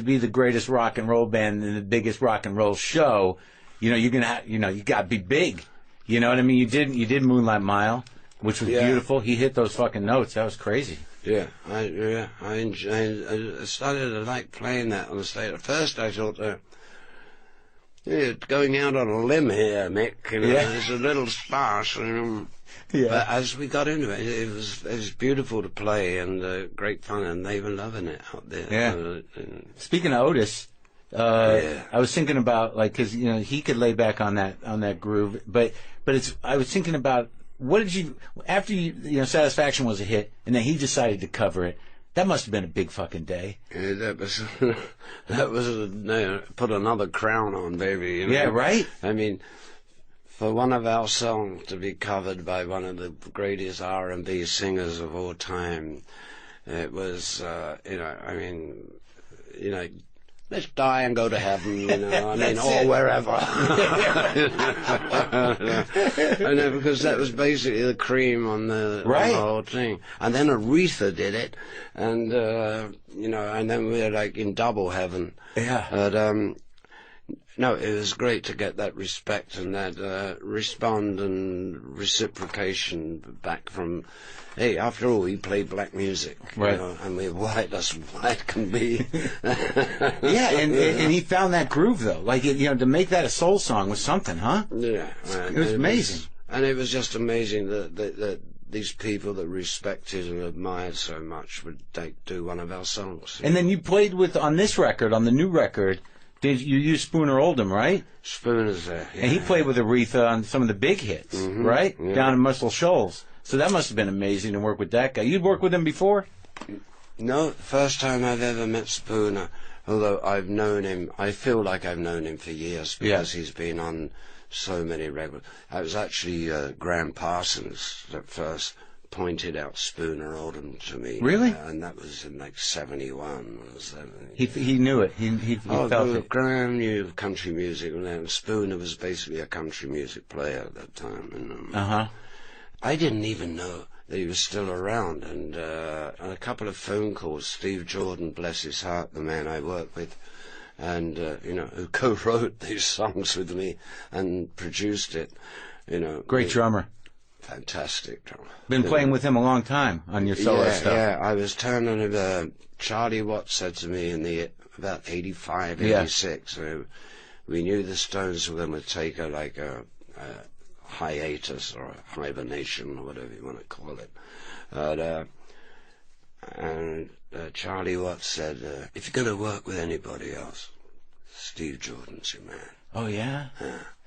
be the greatest rock and roll band and the biggest rock and roll show, you're gonna have, you gotta be big. You know what I mean? You did Moonlight Mile, which was beautiful. He hit those fucking notes. That was crazy. Yeah, I started to like playing that on the stage. At first I thought, going out on a limb here, Mick. It's a little sparse. But as we got into it, it was beautiful to play and great fun, and they were loving it out there. Yeah. Speaking of Otis, I was thinking about because he could lay back on that groove, but I was thinking about what did you after Satisfaction was a hit, and then he decided to cover it. That must have been a big fucking day. Yeah, that was put another crown on, baby. Yeah, right? I mean, for one of our songs to be covered by one of the greatest R&B singers of all time, it was, let's die and go to heaven, or wherever. I know, because that was basically the cream on the whole thing. And then Aretha did it, and and then we were in double heaven. Yeah. But no, it was great to get that respect and that respond and reciprocation back from. Hey, after all, we play black music, right? And we're white as white can be. Yeah, and he found that groove though, to make that a soul song was something, huh? Yeah, it was amazing. And it was just amazing that these people that respected and admired so much would do one of our songs. And then you played on this record, on the new record. Did you use Spooner Oldham, right? Spooner's there, yeah. And he played with Aretha on some of the big hits, right? Yeah. Down in Muscle Shoals. So that must have been amazing to work with that guy. You'd worked with him before? No, first time I've ever met Spooner. Although I've known him, I feel like I've known him for years because he's been on so many regular. It was actually Graham Parsons that first pointed out Spooner Oldham to me. Really? And that was in like 71. He knew it. He felt it. Graham knew country music, and Spooner was basically a country music player at that time. And, I didn't even know that he was still around. And a couple of phone calls, Steve Jordan, bless his heart, the man I work with, and who co-wrote these songs with me and produced it. Great drummer. Fantastic drummer. Been playing with him a long time on your solo stuff. Yeah, I was turning. Charlie Watts said to me in about 85, 86. We knew the Stones were going to take a hiatus or a hibernation or whatever you want to call it. And Charlie Watts said, if you're going to work with anybody else, Steve Jordan's your man. Oh, yeah?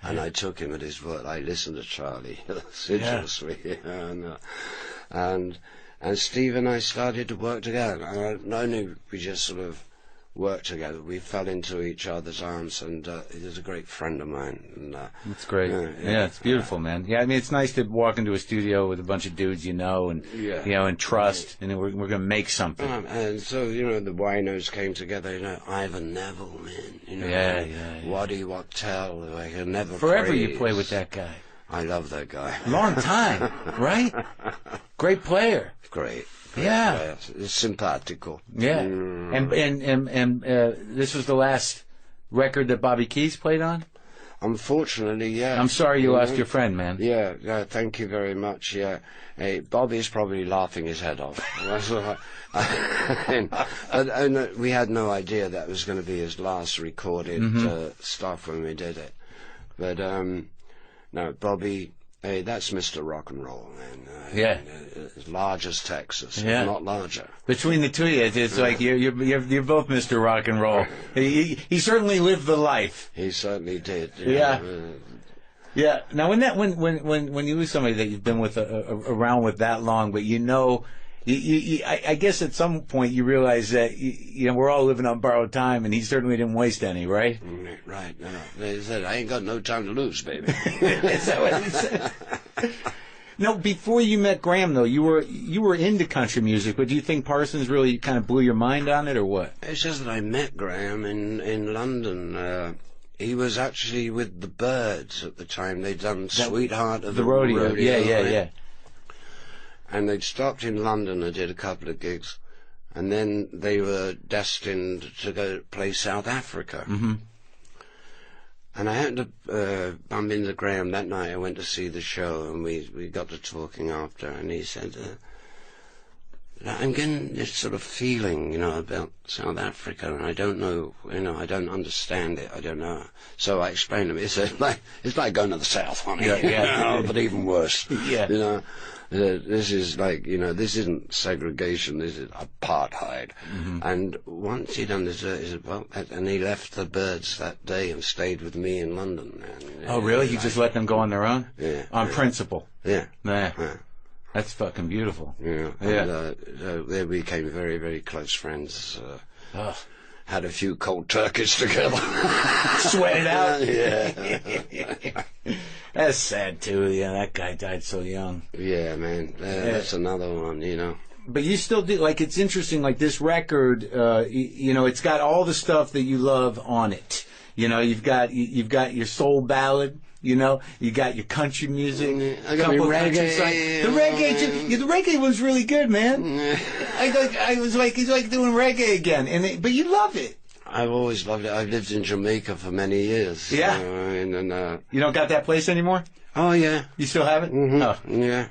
And I took him at his word. I listened to Charlie assiduously. And Steve and I started to work together. And not only we just sort of worked together, we fell into each other's arms, and he was a great friend of mine. And, that's great. Yeah, it's beautiful, man. Yeah, I mean, it's nice to walk into a studio with a bunch of dudes and and trust, and we're going to make something. And so, the winos came together, Ivan Neville, man, Waddy Wachtel, I can never Forever praise. You play with that guy. I love that guy. Long time, right? Great player. Great. Yeah. It's simpatico. Yeah. And this was the last record that Bobby Keys played on? Unfortunately, yeah. I'm sorry you lost your friend, man. Yeah, thank you very much, yeah. Hey, Bobby's probably laughing his head off. and we had no idea that was going to be his last recorded stuff when we did it. But, no, Bobby... Hey, that's Mr. Rock and Roll, man. As large as Texas, if not larger. Between the two of you, it's like you're both Mr. Rock and Roll. He certainly lived the life. He certainly did. Yeah. Now, when you lose somebody that you've been with around with that long, but I guess at some point you realize that we're all living on borrowed time, and he certainly didn't waste any, right? Right. No. They said, I ain't got no time to lose, baby. Is that what he said? No, before you met Graham, though, you were into country music, but do you think Parsons really kind of blew your mind on it, or what? It's just that I met Graham in London. He was actually with the Byrds at the time. They'd done Sweetheart of the Rodeo. Yeah. And they'd stopped in London and did a couple of gigs, and then they were destined to go play South Africa. Mm-hmm. And I happened to bump into Graham that night. I went to see the show, and we got to talking after, and he said, I'm getting this sort of feeling, about South Africa, and I don't know, I don't understand it, I don't know. So I explained to him, it's like going to the South, honey, but even worse. Yeah. This is this isn't segregation, this is apartheid. Mm-hmm. And once he'd understood, he said, well, and he left the Byrds that day and stayed with me in London. Oh, really? He just let them go on their own? Yeah. On principle? Yeah. That's fucking beautiful. Yeah. And, they became very, very close friends. Had a few cold turkeys together. Sweat it out? Yeah. That's sad, too. Yeah, that guy died so young. Yeah, man. That's another one, But you still do, it's interesting, this record, it's got all the stuff that you love on it. You've got your soul ballad. You got your country music. I got my reggae. The reggae was really good, man. I was like, it's like doing reggae again. But you love it. I've always loved it. I've lived in Jamaica for many years. Yeah. You don't got that place anymore? Oh, yeah. You still have it? Mm-hmm. Oh. Yeah.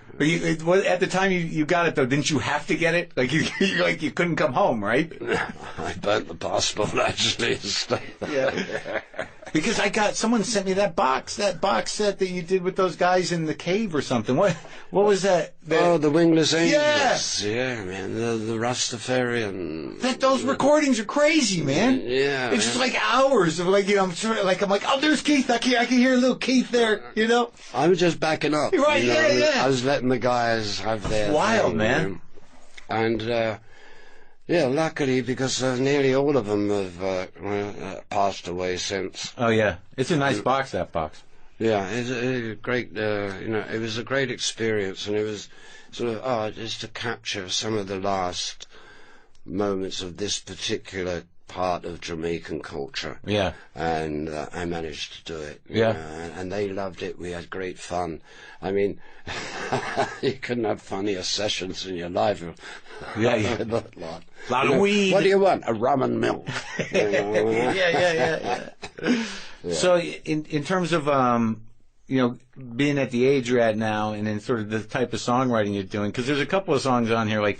But at the time you got it, though, didn't you have to get it? You couldn't come home, right? I burnt the passport, actually, to stay there. Yeah. Because someone sent me that box set that you did with those guys in the cave or something. What was that? The Wingless Angels. Yeah, man. The Rastafarian. Those recordings are crazy, man. Yeah. It's just like hours of I'm like, oh, there's Keith. I can hear a little Keith there, I was just backing up. Right, I was letting the guys have their wild, thing, man. And, luckily, because nearly all of them have passed away since. Oh, yeah. It's a nice box, that box. Yeah, it's a great, it was a great experience, and it was sort of, just to capture some of the last moments of this particular part of Jamaican culture. Yeah. And I managed to do it. Yeah. And they loved it. We had great fun. I mean, you couldn't have funnier sessions in your life. Yeah, yeah. A lot of weed. What do you want? A rum and milk. Yeah. So in terms of being at the age you're at now, and then sort of the type of songwriting you're doing, because there's a couple of songs on here like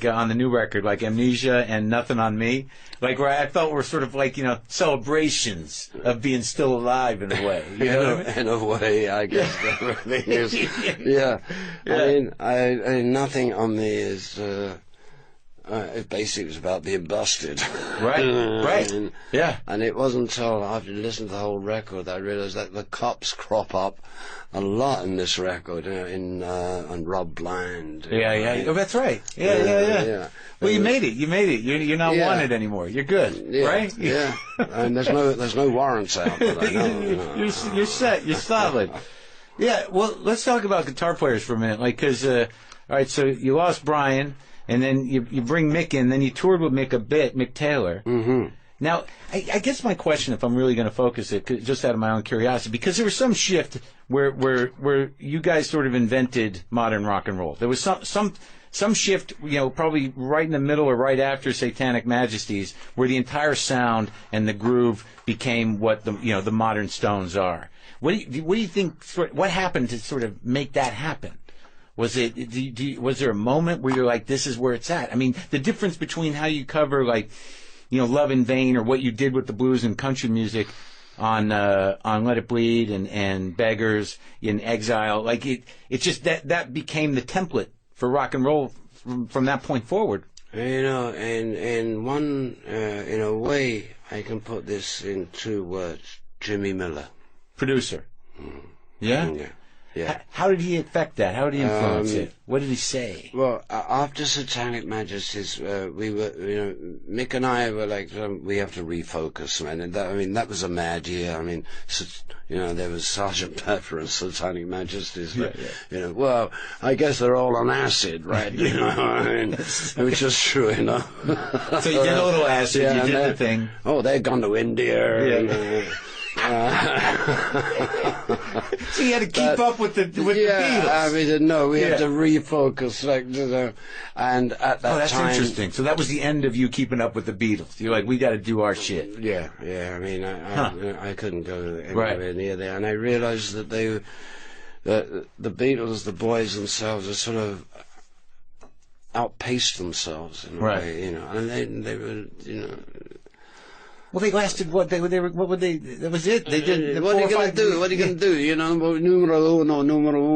on the new record, like Amnesia and Nothing on Me, like where I felt were sort of like celebrations of being still alive in a way. You know what I mean? In a way, I guess everything is. Yeah. I mean, Nothing on Me is. It basically was about being busted. Right. Yeah. And it wasn't until after listening to the whole record that I realised that the cops crop up a lot in this record, on Rob Bland. Yeah. Oh, that's right. Yeah. Well, you made it. You're not wanted anymore. You're good, right? Yeah. And there's no warrants out. That I know. You're set. You're solid. Yeah. Well, let's talk about guitar players for a minute, because all right. So you lost Brian. And then you bring Mick in, then you toured with Mick a bit, Mick Taylor. Mm-hmm. Now, I guess my question, if I'm really going to focus it, just out of my own curiosity, because there was some shift where you guys sort of invented modern rock and roll. There was some shift, probably right in the middle or right after Satanic Majesties, where the entire sound and the groove became what the modern Stones are. What do you think? What happened to sort of make that happen? Was there a moment where you're like, this is where it's at? I mean, the difference between how you cover Love in Vain, or what you did with the blues and country music on Let It Bleed and Beggars in Exile, it's just that became the template for rock and roll from that point forward. In a way, I can put this in 2 words: Jimmy Miller, producer. Yeah. Yeah. How did he affect that? How did he influence it? What did he say? Well, after Satanic Majesties, we were, Mick and I were like, we have to refocus, man. And that was a mad year. I mean, there was Sergeant Pepper and Satanic Majesties. Well, I guess they're all on acid, right? Which is true, So you did a little acid, you did the thing. Oh, they've gone to India. Yeah. So you had to keep up with the Beatles. I mean, we had to refocus, and at that time. Oh, that's interesting. So that was the end of you keeping up with the Beatles. You're like, we got to do our shit. Yeah. I mean, I couldn't go anywhere near there, and I realized that the Beatles, the boys themselves, are sort of outpaced themselves in a way, and they were, Well, they lasted what they were. What would they? That was it. They did. What are you going to do? What are you going to do? Numero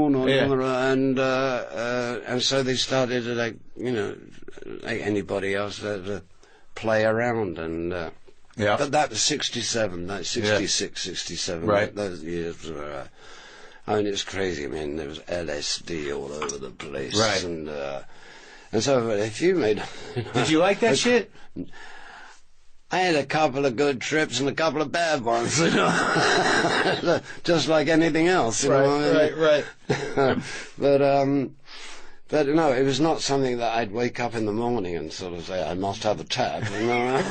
uno, and so they started to like anybody else to play around but that was 67, 66, 67. Right. Those years were. I mean, it's crazy. I mean, there was LSD all over the place. Right. And so if you made. Did you like that shit? I had a couple of good trips and a couple of bad ones, just like anything else. Right. But no, it was not something that I'd wake up in the morning and sort of say, I must have a tab.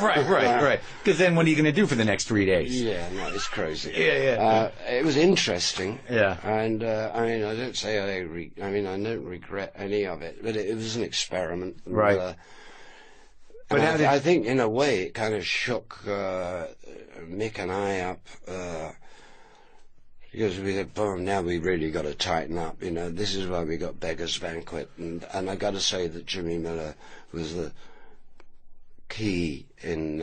Right. Because then what are you going to do for the next 3 days? Yeah, no, it's crazy. Yeah. It was interesting. Yeah. And I mean, I don't say I don't regret any of it, but it was an experiment. Right. But I think, in a way, it kind of shook Mick and I up, because we said, boom, now we really got to tighten up. This is why we got Beggar's Banquet. And I got to say that Jimmy Miller was the key in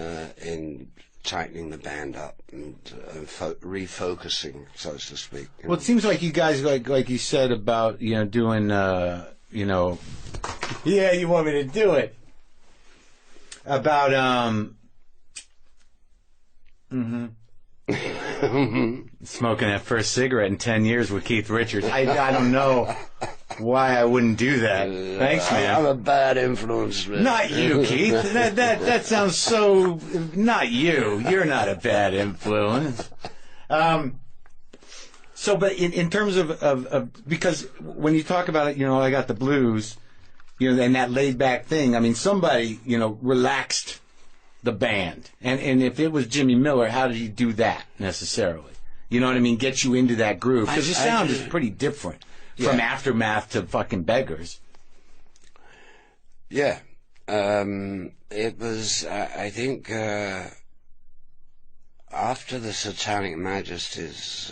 tightening the band up and refocusing, so to speak. Well, it seems like you guys, like you said about, doing, yeah, you want me to do it. About smoking that first cigarette in 10 years with Keith Richards. I don't know why I wouldn't do that. Thanks, man. I'm a bad influence, man. Not you, Keith. That sounds so. Not you. You're not a bad influence. So, but in terms of because when you talk about it, you know, I got the blues, you know, and that laid back thing. I mean, somebody, you know, relaxed the band, and if it was Jimmy Miller, how did he do that necessarily? You know what I mean? Get you into that groove, because your sound is pretty different from Aftermath to fucking Beggars. Yeah, it was. I think after the Satanic Majesties,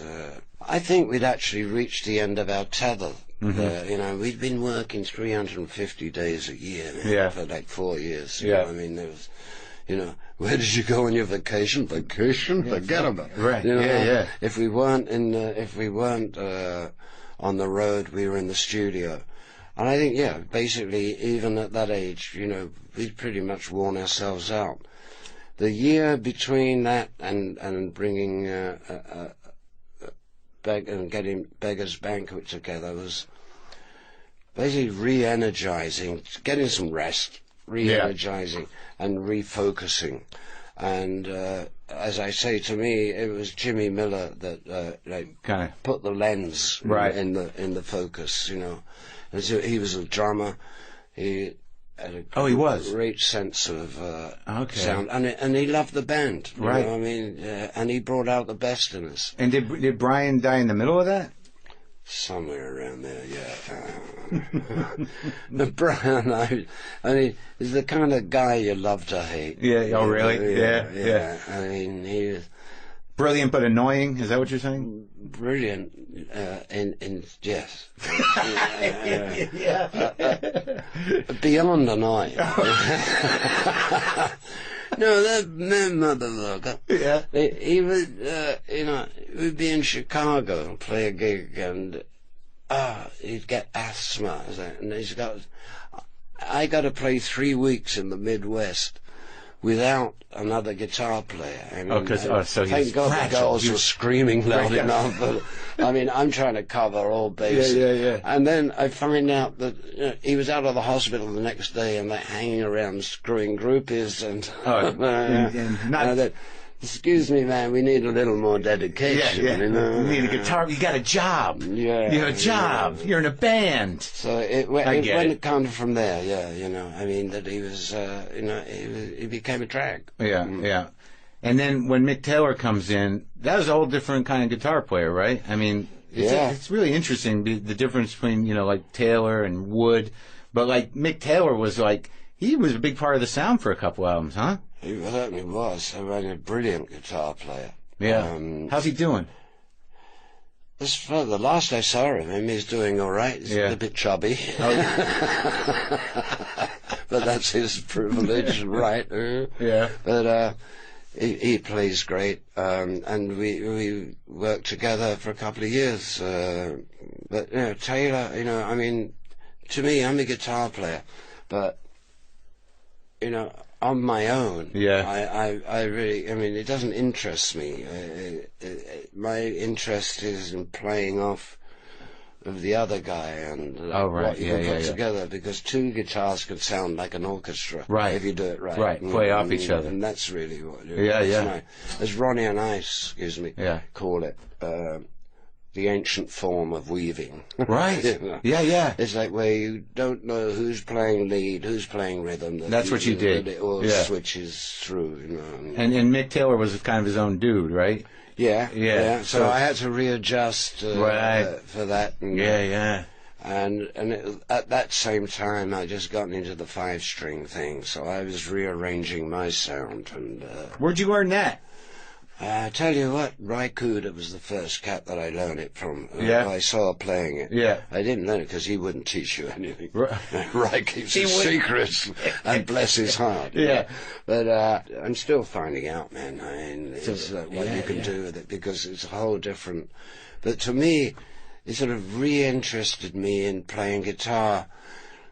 I think we'd actually reached the end of our tether. Mm-hmm. You know, we'd been working 350 days a year for like 4 years. You know, I mean, there was. You know, where did you go on your vacation? Vacation? Forget about it. Right. You know, Yeah. If we weren't on the road, we were in the studio. And I think, basically, even at that age, you know, we'd pretty much worn ourselves out. The year between that and bringing and getting Beggars Banquet together was basically re-energizing, getting some rest, re-energizing and refocusing. And as I say, to me, it was Jimmy Miller that kind of put the lens in the focus. You know, he was a drummer. He had a great sense of sound, and he loved the band. You know, I mean, and he brought out the best in us. And did Brian die in the middle of that? Somewhere around there, But Brian, I mean, he's the kind of guy you love to hate. Yeah. Oh, really? Yeah. I mean, he was brilliant but annoying. Is that what you're saying? Brilliant, yes. Beyond annoying. No, that motherfucker. Yeah. He would, you know, we'd be in Chicago and play a gig, and he'd get asthma, and I got to play 3 weeks in the Midwest without another guitar player. I mean, so thank God the girls were screaming loud enough. But, I mean, I'm trying to cover all bases. Yeah. And then I find out that he was out of the hospital the next day, and they're hanging around screwing groupies and excuse me, man, we need a little more dedication. You know? You need a guitar. You got a job. Yeah. You have a job. You're in a band. So it went kind of from there, you know. I mean, that he was, you know, he became a drag. Yeah. And then when Mick Taylor comes in, that was a whole different kind of guitar player, right? I mean, it's really interesting, the difference between, you know, like Taylor and Wood. But, like, Mick Taylor was, like, he was a big part of the sound for a couple albums, huh? He certainly was. I mean, a brilliant guitar player. Yeah. How's he doing? The last I saw him, he's doing all right. He's a bit chubby. But that's his privilege, right? Yeah. But he plays great, and we worked together for a couple of years. But, you know, Taylor, you know, I mean, to me, I'm a guitar player, but, you know, on my own, I really, I mean, it doesn't interest me. My interest is in playing off of the other guy and what you can put together, because two guitars can sound like an orchestra if you do it right. Right, play off each other. And that's really what as Ronnie and I, call it, the ancient form of weaving. Right. You know? Yeah. It's like where you don't know who's playing lead, who's playing rhythm. That's what you did. It all switches through, you know. And Mick Taylor was kind of his own dude, right? Yeah. So I had to readjust for that. And, And at that same time, I just gotten into the 5-string thing, so I was rearranging my sound. And where'd you learn that? I tell you what, Ry Cooder was the first cat that I learned it from. I saw playing it. Yeah. I didn't learn it because he wouldn't teach you anything. Right. Ry keeps his secrets, and bless his heart. Yeah. But I'm still finding out, man. I mean, it's what you can do with it, because it's a whole different... But to me, it sort of re-interested me in playing guitar,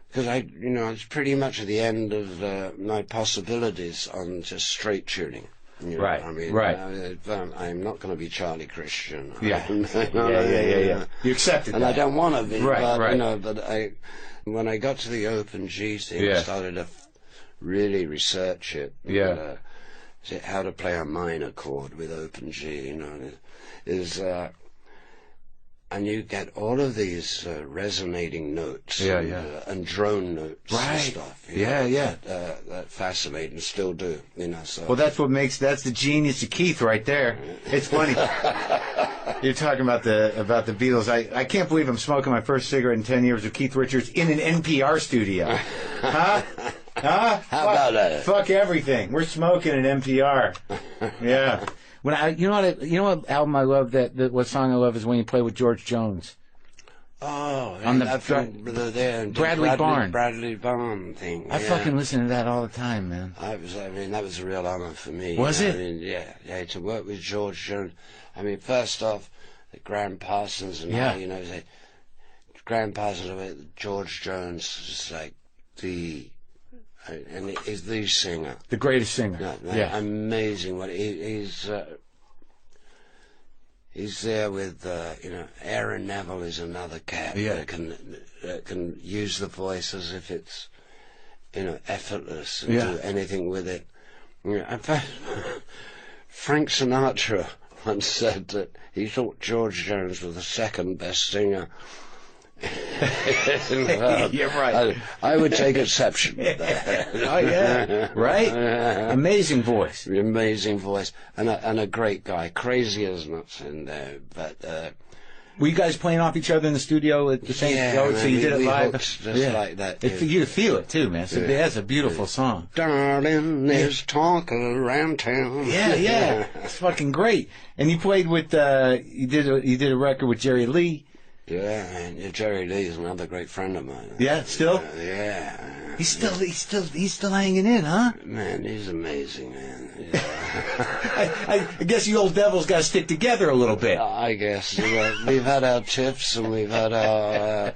because it's pretty much at the end of my possibilities on just straight tuning. You know, right. I mean, I'm not going to be Charlie Christian. Yeah. Yeah. You accepted that. And I don't want to be. Right. You know, but when I got to the open G thing, I started to really research it. Yeah. How to play a minor chord with open G, you know, is And you get all of these resonating notes and drone notes and stuff. That fascinate and still do, you know. So. Well, that's the genius of Keith right there. It's funny. You're talking about the Beatles. I can't believe I'm smoking my first cigarette in 10 years with Keith Richards in an NPR studio. Huh? Huh? How about that? Fuck everything. We're smoking at NPR. Yeah. You know what album I love? What song I love is when you play with George Jones. Oh, on the Bradley Barn thing. I fucking listen to that all the time, man. That was a real honor for me. Was it? I mean, yeah, to work with George Jones. I mean, first off, Graham Parsons and I, you know, Graham Parsons, George Jones is like and he's the singer. The greatest singer. No, amazing. What he's there with, you know, Aaron Neville is another cat that can use the voice as if it's, you know, effortless and do anything with it. You know, in fact, Frank Sinatra once said that he thought George Jones was the second best singer. You're right. I would take exception with that. Oh yeah, right. Amazing voice. Amazing voice, and a great guy. Crazy as nuts in there, but. Were you guys playing off each other in the studio at the same show? So you did it live, just like that. For you to feel it too, man. So that's a beautiful song. Darling, there's talk around town. Yeah, it's fucking great. And you played with you did a record with Jerry Lee. Yeah, and Jerry Lee is another great friend of mine. Yeah, still? Yeah. He's still hanging in, huh? Man, he's amazing, man. Yeah. I guess you old devils got to stick together a little bit. I guess. We've had our tiffs and we've had our,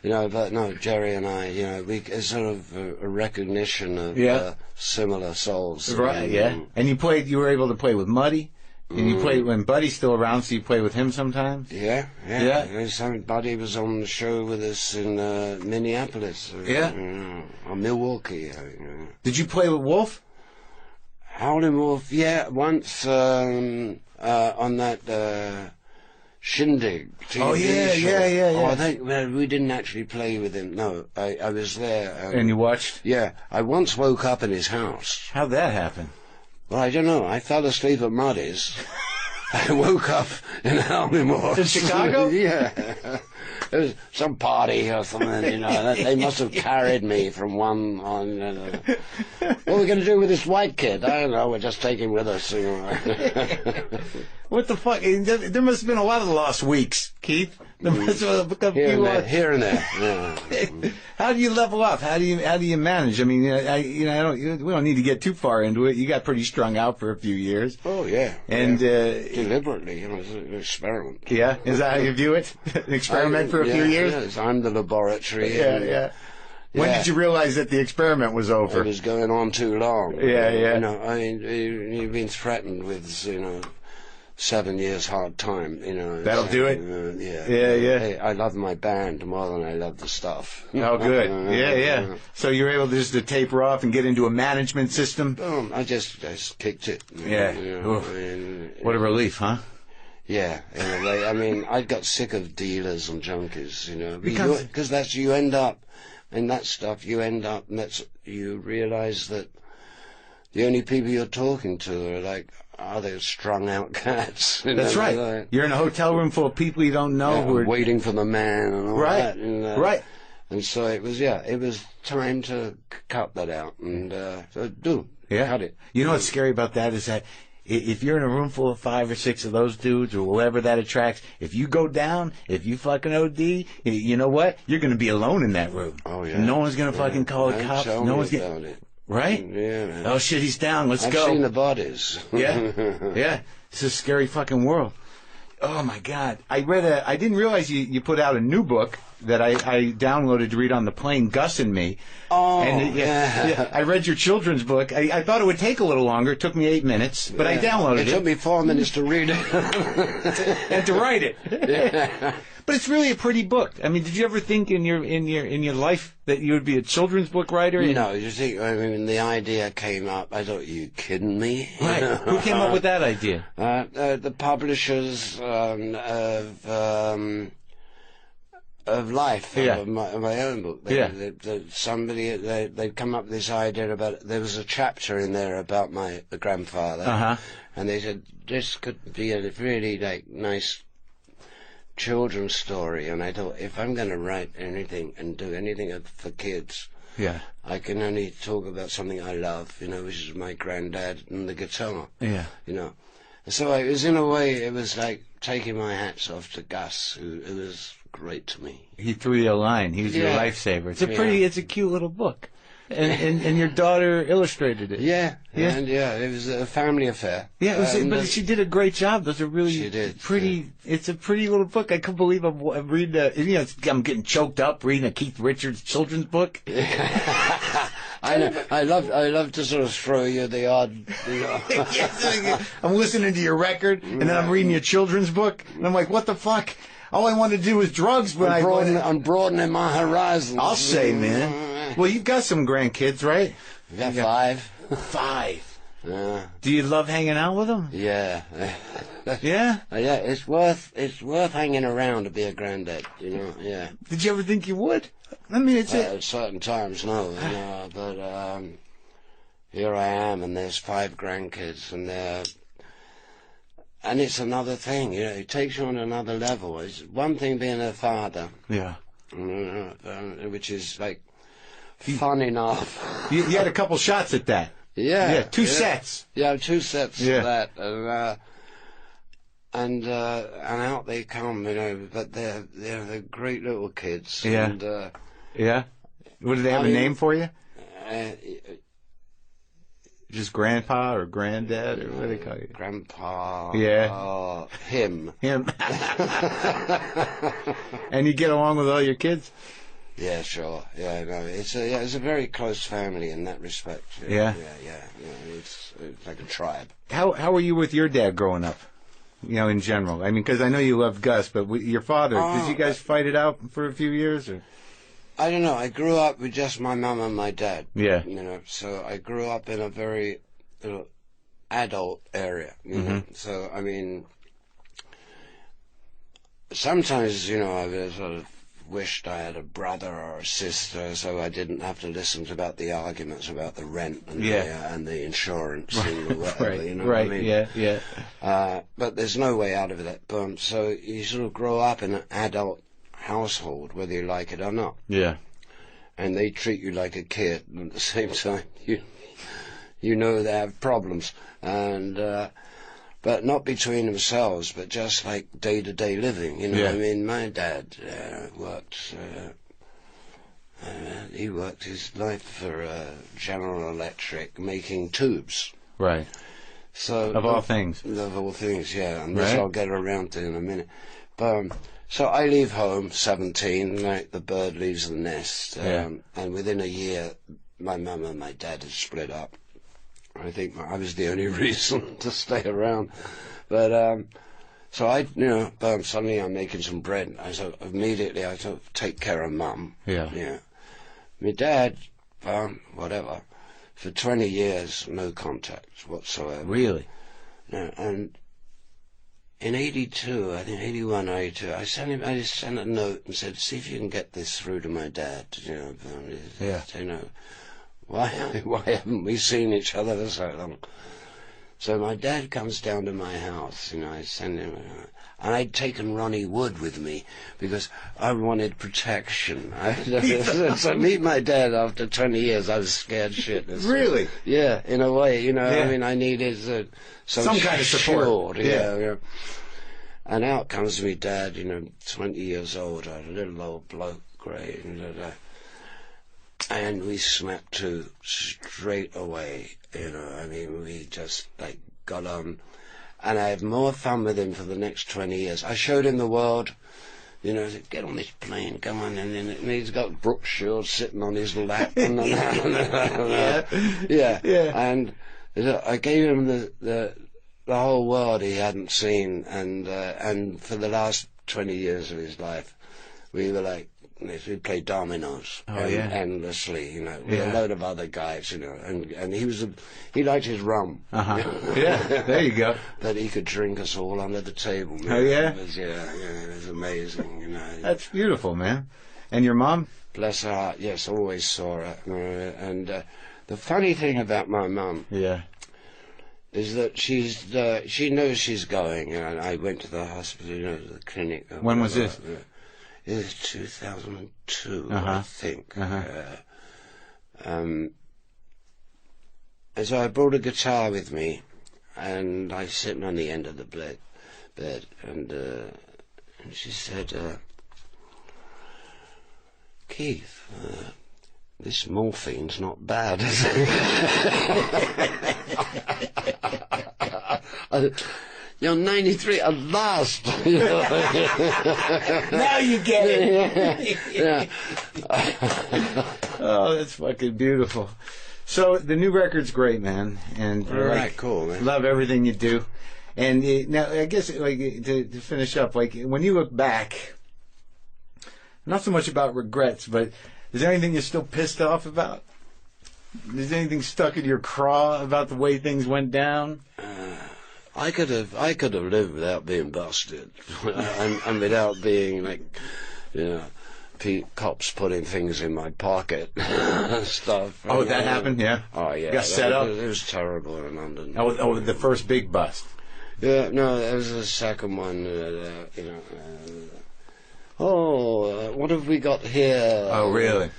you know, but no, Jerry and I, you know, it's sort of a recognition of similar souls. Right, And you were able to play with Muddy? And you played when Buddy's still around, so you play with him sometimes? Yeah. Buddy was on the show with us in Minneapolis. Or Milwaukee. Did you play with Wolf? Howlin' Wolf, once on that Shindig TV show. Yeah. Oh, I think we didn't actually play with him. No, I was there. And you watched? Yeah, I once woke up in his house. How'd that happen? Well, I don't know. I fell asleep at Muddy's. I woke up in Howlin' Wolf. In Chicago? Yeah. It was some party or something, you know. They must have carried me from one on. What are we going to do with this white kid? I don't know. We'll just take him with us. You know. What the fuck? There must have been a lot of lost weeks, Keith. There must have been a few here and there. Yeah. How do you level up? How do you manage? I mean, we don't need to get too far into it. You got pretty strung out for a few years. Oh yeah. And deliberately, you know, it's an experiment. Yeah, is that how you view it? An experiment for a few years. Yes, I'm the laboratory. Yeah. When did you realize that the experiment was over? It was going on too long. Yeah. You know, I mean, you've been threatened with, you know, 7 years hard time, you know. That'll do it? Yeah. I love my band more than I love the stuff. Oh, good. Yeah. So you're able just to taper off and get into a management system? Boom. I just kicked it. Yeah. You know, what a relief, huh? Yeah, in a way. I mean, I got sick of dealers and junkies, you know. Because that's, you end up, in that stuff, and you realize that the only people you're talking to are like, they strung out cats? That's right. Like, you're in a hotel room full of people you don't know who are waiting for the man and all that. And, right. And so it was time to cut that out and cut it. You know what's scary about that is that if you're in a room full of 5 or 6 of those dudes or whoever that attracts, if you go down, if you fucking OD, you know what? You're going to be alone in that room. Oh yeah. No one's going to fucking call the cops. No one's going to. Right? Yeah, man. Oh shit, he's down. Let's go. I've seen the bodies. Yeah. It's a scary fucking world. Oh my God. I didn't realize you put out a new book that I downloaded to read on the plane, Gus and Me. Oh, and I read your children's book. I thought it would take a little longer. It took me 8 minutes, but I downloaded it. It took me 4 minutes to read it. And to write it. Yeah. But it's really a pretty book. I mean, did you ever think in your life that you would be a children's book writer? No, you think, I mean, the idea came up. I thought, you kidding me? Right. Who came up with that idea? The publishers of Life, of my own book. They'd come up with this idea about, there was a chapter in there about my grandfather, and they said, this could be a really, like, nice children's story. And I thought, if I'm going to write anything and do anything for kids, I can only talk about something I love, which is my granddad and the guitar. So it was, in a way, it was like taking my hats off to Gus, who was great to me. He threw you a line. He was your lifesaver. It's it's a cute little book. And your daughter illustrated it. And it was a family affair. But she did a great job. Those are really pretty. It's a pretty little book. I couldn't believe I'm reading. I'm getting choked up reading a Keith Richards children's book. I know. I love to sort of throw you the odd. I'm listening to your record, and then I'm reading your children's book, and I'm like, what the fuck? All I wanted to do was drugs, but I'm broadening my horizons. I'll say, man. Well, you've got some grandkids, right? We got 5. 5. Yeah. Do you love hanging out with them? Yeah. Yeah? Yeah, it's worth hanging around to be a granddad, yeah. Did you ever think you would? I mean, at certain times, no, but here I am, and there's 5 grandkids, and it's another thing, it takes you on another level. It's one thing being a father, which is like fun enough. You had a couple shots at that. Yeah, 2 sets. Yeah, 2 sets of that, and out they come, but they're great little kids. Yeah. And, What, do they have a name for you? Just grandpa or granddad, or what do they call you? Grandpa. Yeah. Him. And you get along with all your kids? Yeah, sure. Yeah, no, it's a very close family in that respect. Yeah. It's like a tribe. How were you with your dad growing up? In general. I mean, because I know you loved Gus, but your father, did you guys fight it out for a few years, or? I don't know. I grew up with just my mum and my dad. Yeah. So I grew up in a very adult area. So I mean, sometimes I sort of wished I had a brother or a sister, so I didn't have to listen about the arguments about the rent and the insurance and whatever. What I mean? Yeah. But there's no way out of that. So you sort of grow up in an adult household, whether you like it or not. Yeah. And they treat you like a kid, and at the same time, you know they have problems, and but not between themselves, but just like day-to-day living. I mean, my dad worked. He worked his life for General Electric, making tubes. Right. So of all things. Of all things, yeah. And this I'll get around to in a minute. So I leave home 17, like the bird leaves the nest, and within a year, my mum and my dad had split up. I think I was the only reason to stay around, but so suddenly I'm making some bread. Immediately I thought, take care of mum. Yeah. My dad, whatever, for 20 years, no contact whatsoever. Really? Yeah, and in 82, I think 81 or 82, I just sent a note and said, see if you can get this through to my dad. Why haven't we seen each other for so long? So my dad comes down to my house, I send him, and I'd taken Ronnie Wood with me because I wanted protection. So meet my dad after 20 years, I was scared shitless. Really? Yeah, in a way, I mean, I needed some kind of support. Yeah. And out comes me dad, 20 years old, a little old bloke, grey, and we snapped to straight away, I mean, we just, got on, and I had more fun with him for the next 20 years. I showed him the world, You know, said, get on this plane, come on, and then he's got Brooke Shields sitting on his lap, and yeah. And I gave him the whole world he hadn't seen, and for the last 20 years of his life, we were like, we played dominoes endlessly, you know, with a load of other guys, you know, and he liked his rum. Yeah, there you go. But he could drink us all under the table. Man. Oh yeah? It was amazing, you know. That's beautiful, man. And your mom? Bless her heart, yes, always saw her. And the funny thing about my mum is that she knows she's going. And I went to the hospital, you know, to the clinic. When was this? It was 2002, I think. And so I brought a guitar with me, and I was sitting on the end of the bed, and she said, Keith, this morphine's not bad, is it? You're 93 at last. You know? Now you get it. Yeah. Oh, that's fucking beautiful. So the new record's great, man, and Cool, man. Love everything you do. And now, I guess, like to finish up, like when you look back, not so much about regrets, but is there anything you're still pissed off about? Is there anything stuck in your craw about the way things went down? I could have lived without being busted, and without being like, you know, cops putting things in my pocket, stuff. Oh, that happened, yeah. Oh yeah, got set up. It was terrible in London. Oh, the first big bust. Yeah, no, there was a second one. You know, what have we got here? Oh, really?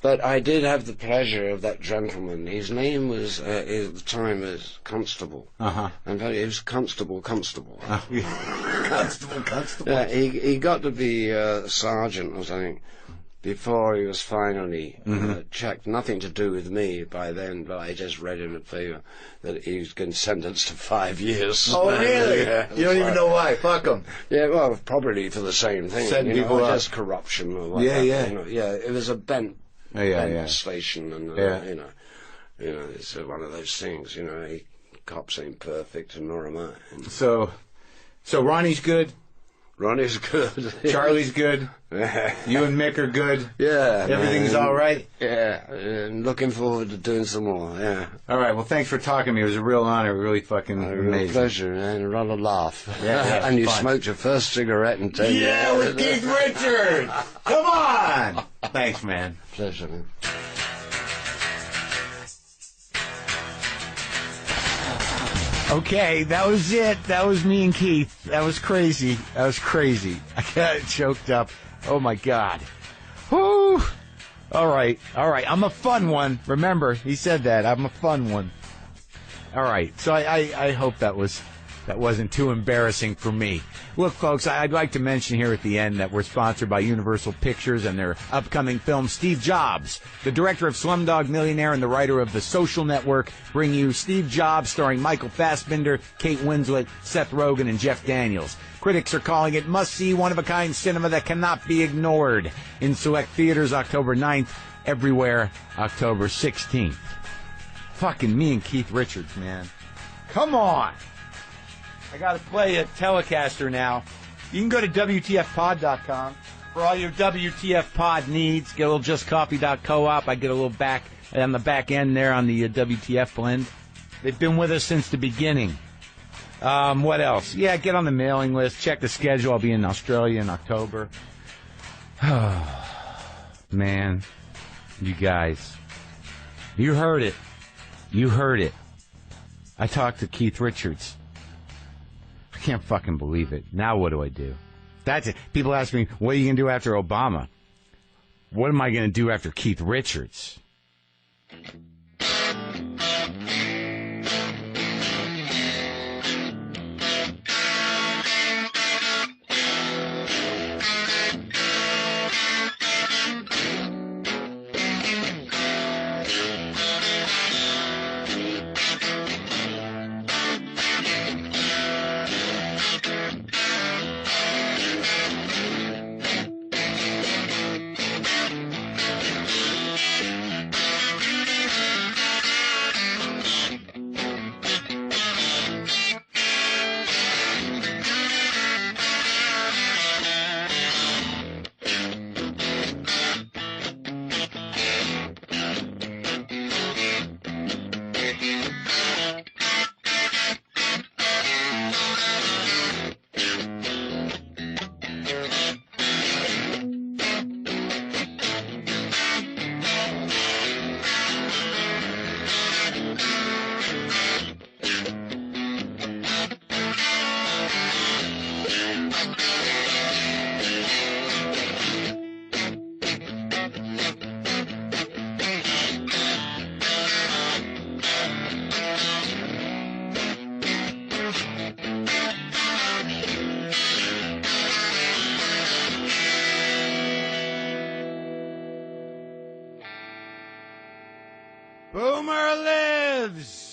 But I did have the pleasure of that gentleman. His name was, at the time, was Constable. And it was Constable. Constable. Yeah, he got to be sergeant or something before he was finally checked. Nothing to do with me by then, but I just read in the paper that he was getting sentenced to 5 years. Oh, really? Yeah, you don't even know why. Fuck him. Yeah, well, probably for the same thing. Setting people up. Just corruption or whatever. You know, it was a bent station, and you know, it's one of those things. You know, cops ain't perfect, and nor am I. So Ronnie's good. Ronnie's good. Charlie's good. You and Mick are good. Yeah, everything's all right. Yeah, and looking forward to doing some more. Yeah. All right. Well, thanks for talking to me. It was a real honor. Really fucking amazing. Real pleasure, and a rather laugh. Yeah, and you fun. smoked your first cigarette in 10 years. Yeah, with Keith Richards. Come on. Thanks, man. Pleasure, man. Okay, that was it. That was me and Keith. That was crazy. I got choked up. Oh, my God. Whew. All right. I'm a fun one. Remember, he said that. I'm a fun one. All right. So I hope that wasn't too embarrassing for me. Look, folks, I'd like to mention here at the end that we're sponsored by Universal Pictures and their upcoming film, Steve Jobs. The director of Slumdog Millionaire and the writer of The Social Network bring you Steve Jobs, starring Michael Fassbender, Kate Winslet, Seth Rogen, and Jeff Daniels. Critics are calling it must-see, one-of-a-kind cinema that cannot be ignored. In select theaters October 9th, everywhere October 16th. Fucking me and Keith Richards, man. Come on! I got to play a Telecaster now. You can go to WTFpod.com for all your WTF pod needs. Get a little justcoffee.coop. I get a little back on the back end there on the WTF blend. They've been with us since the beginning. What else? Yeah, get on the mailing list. Check the schedule. I'll be in Australia in October. Man, you guys. You heard it. I talked to Keith Richards. I can't fucking believe it. Now what do I do? That's it. People ask me, what are you going to do after Obama? What am I going to do after Keith Richards? Boomer lives!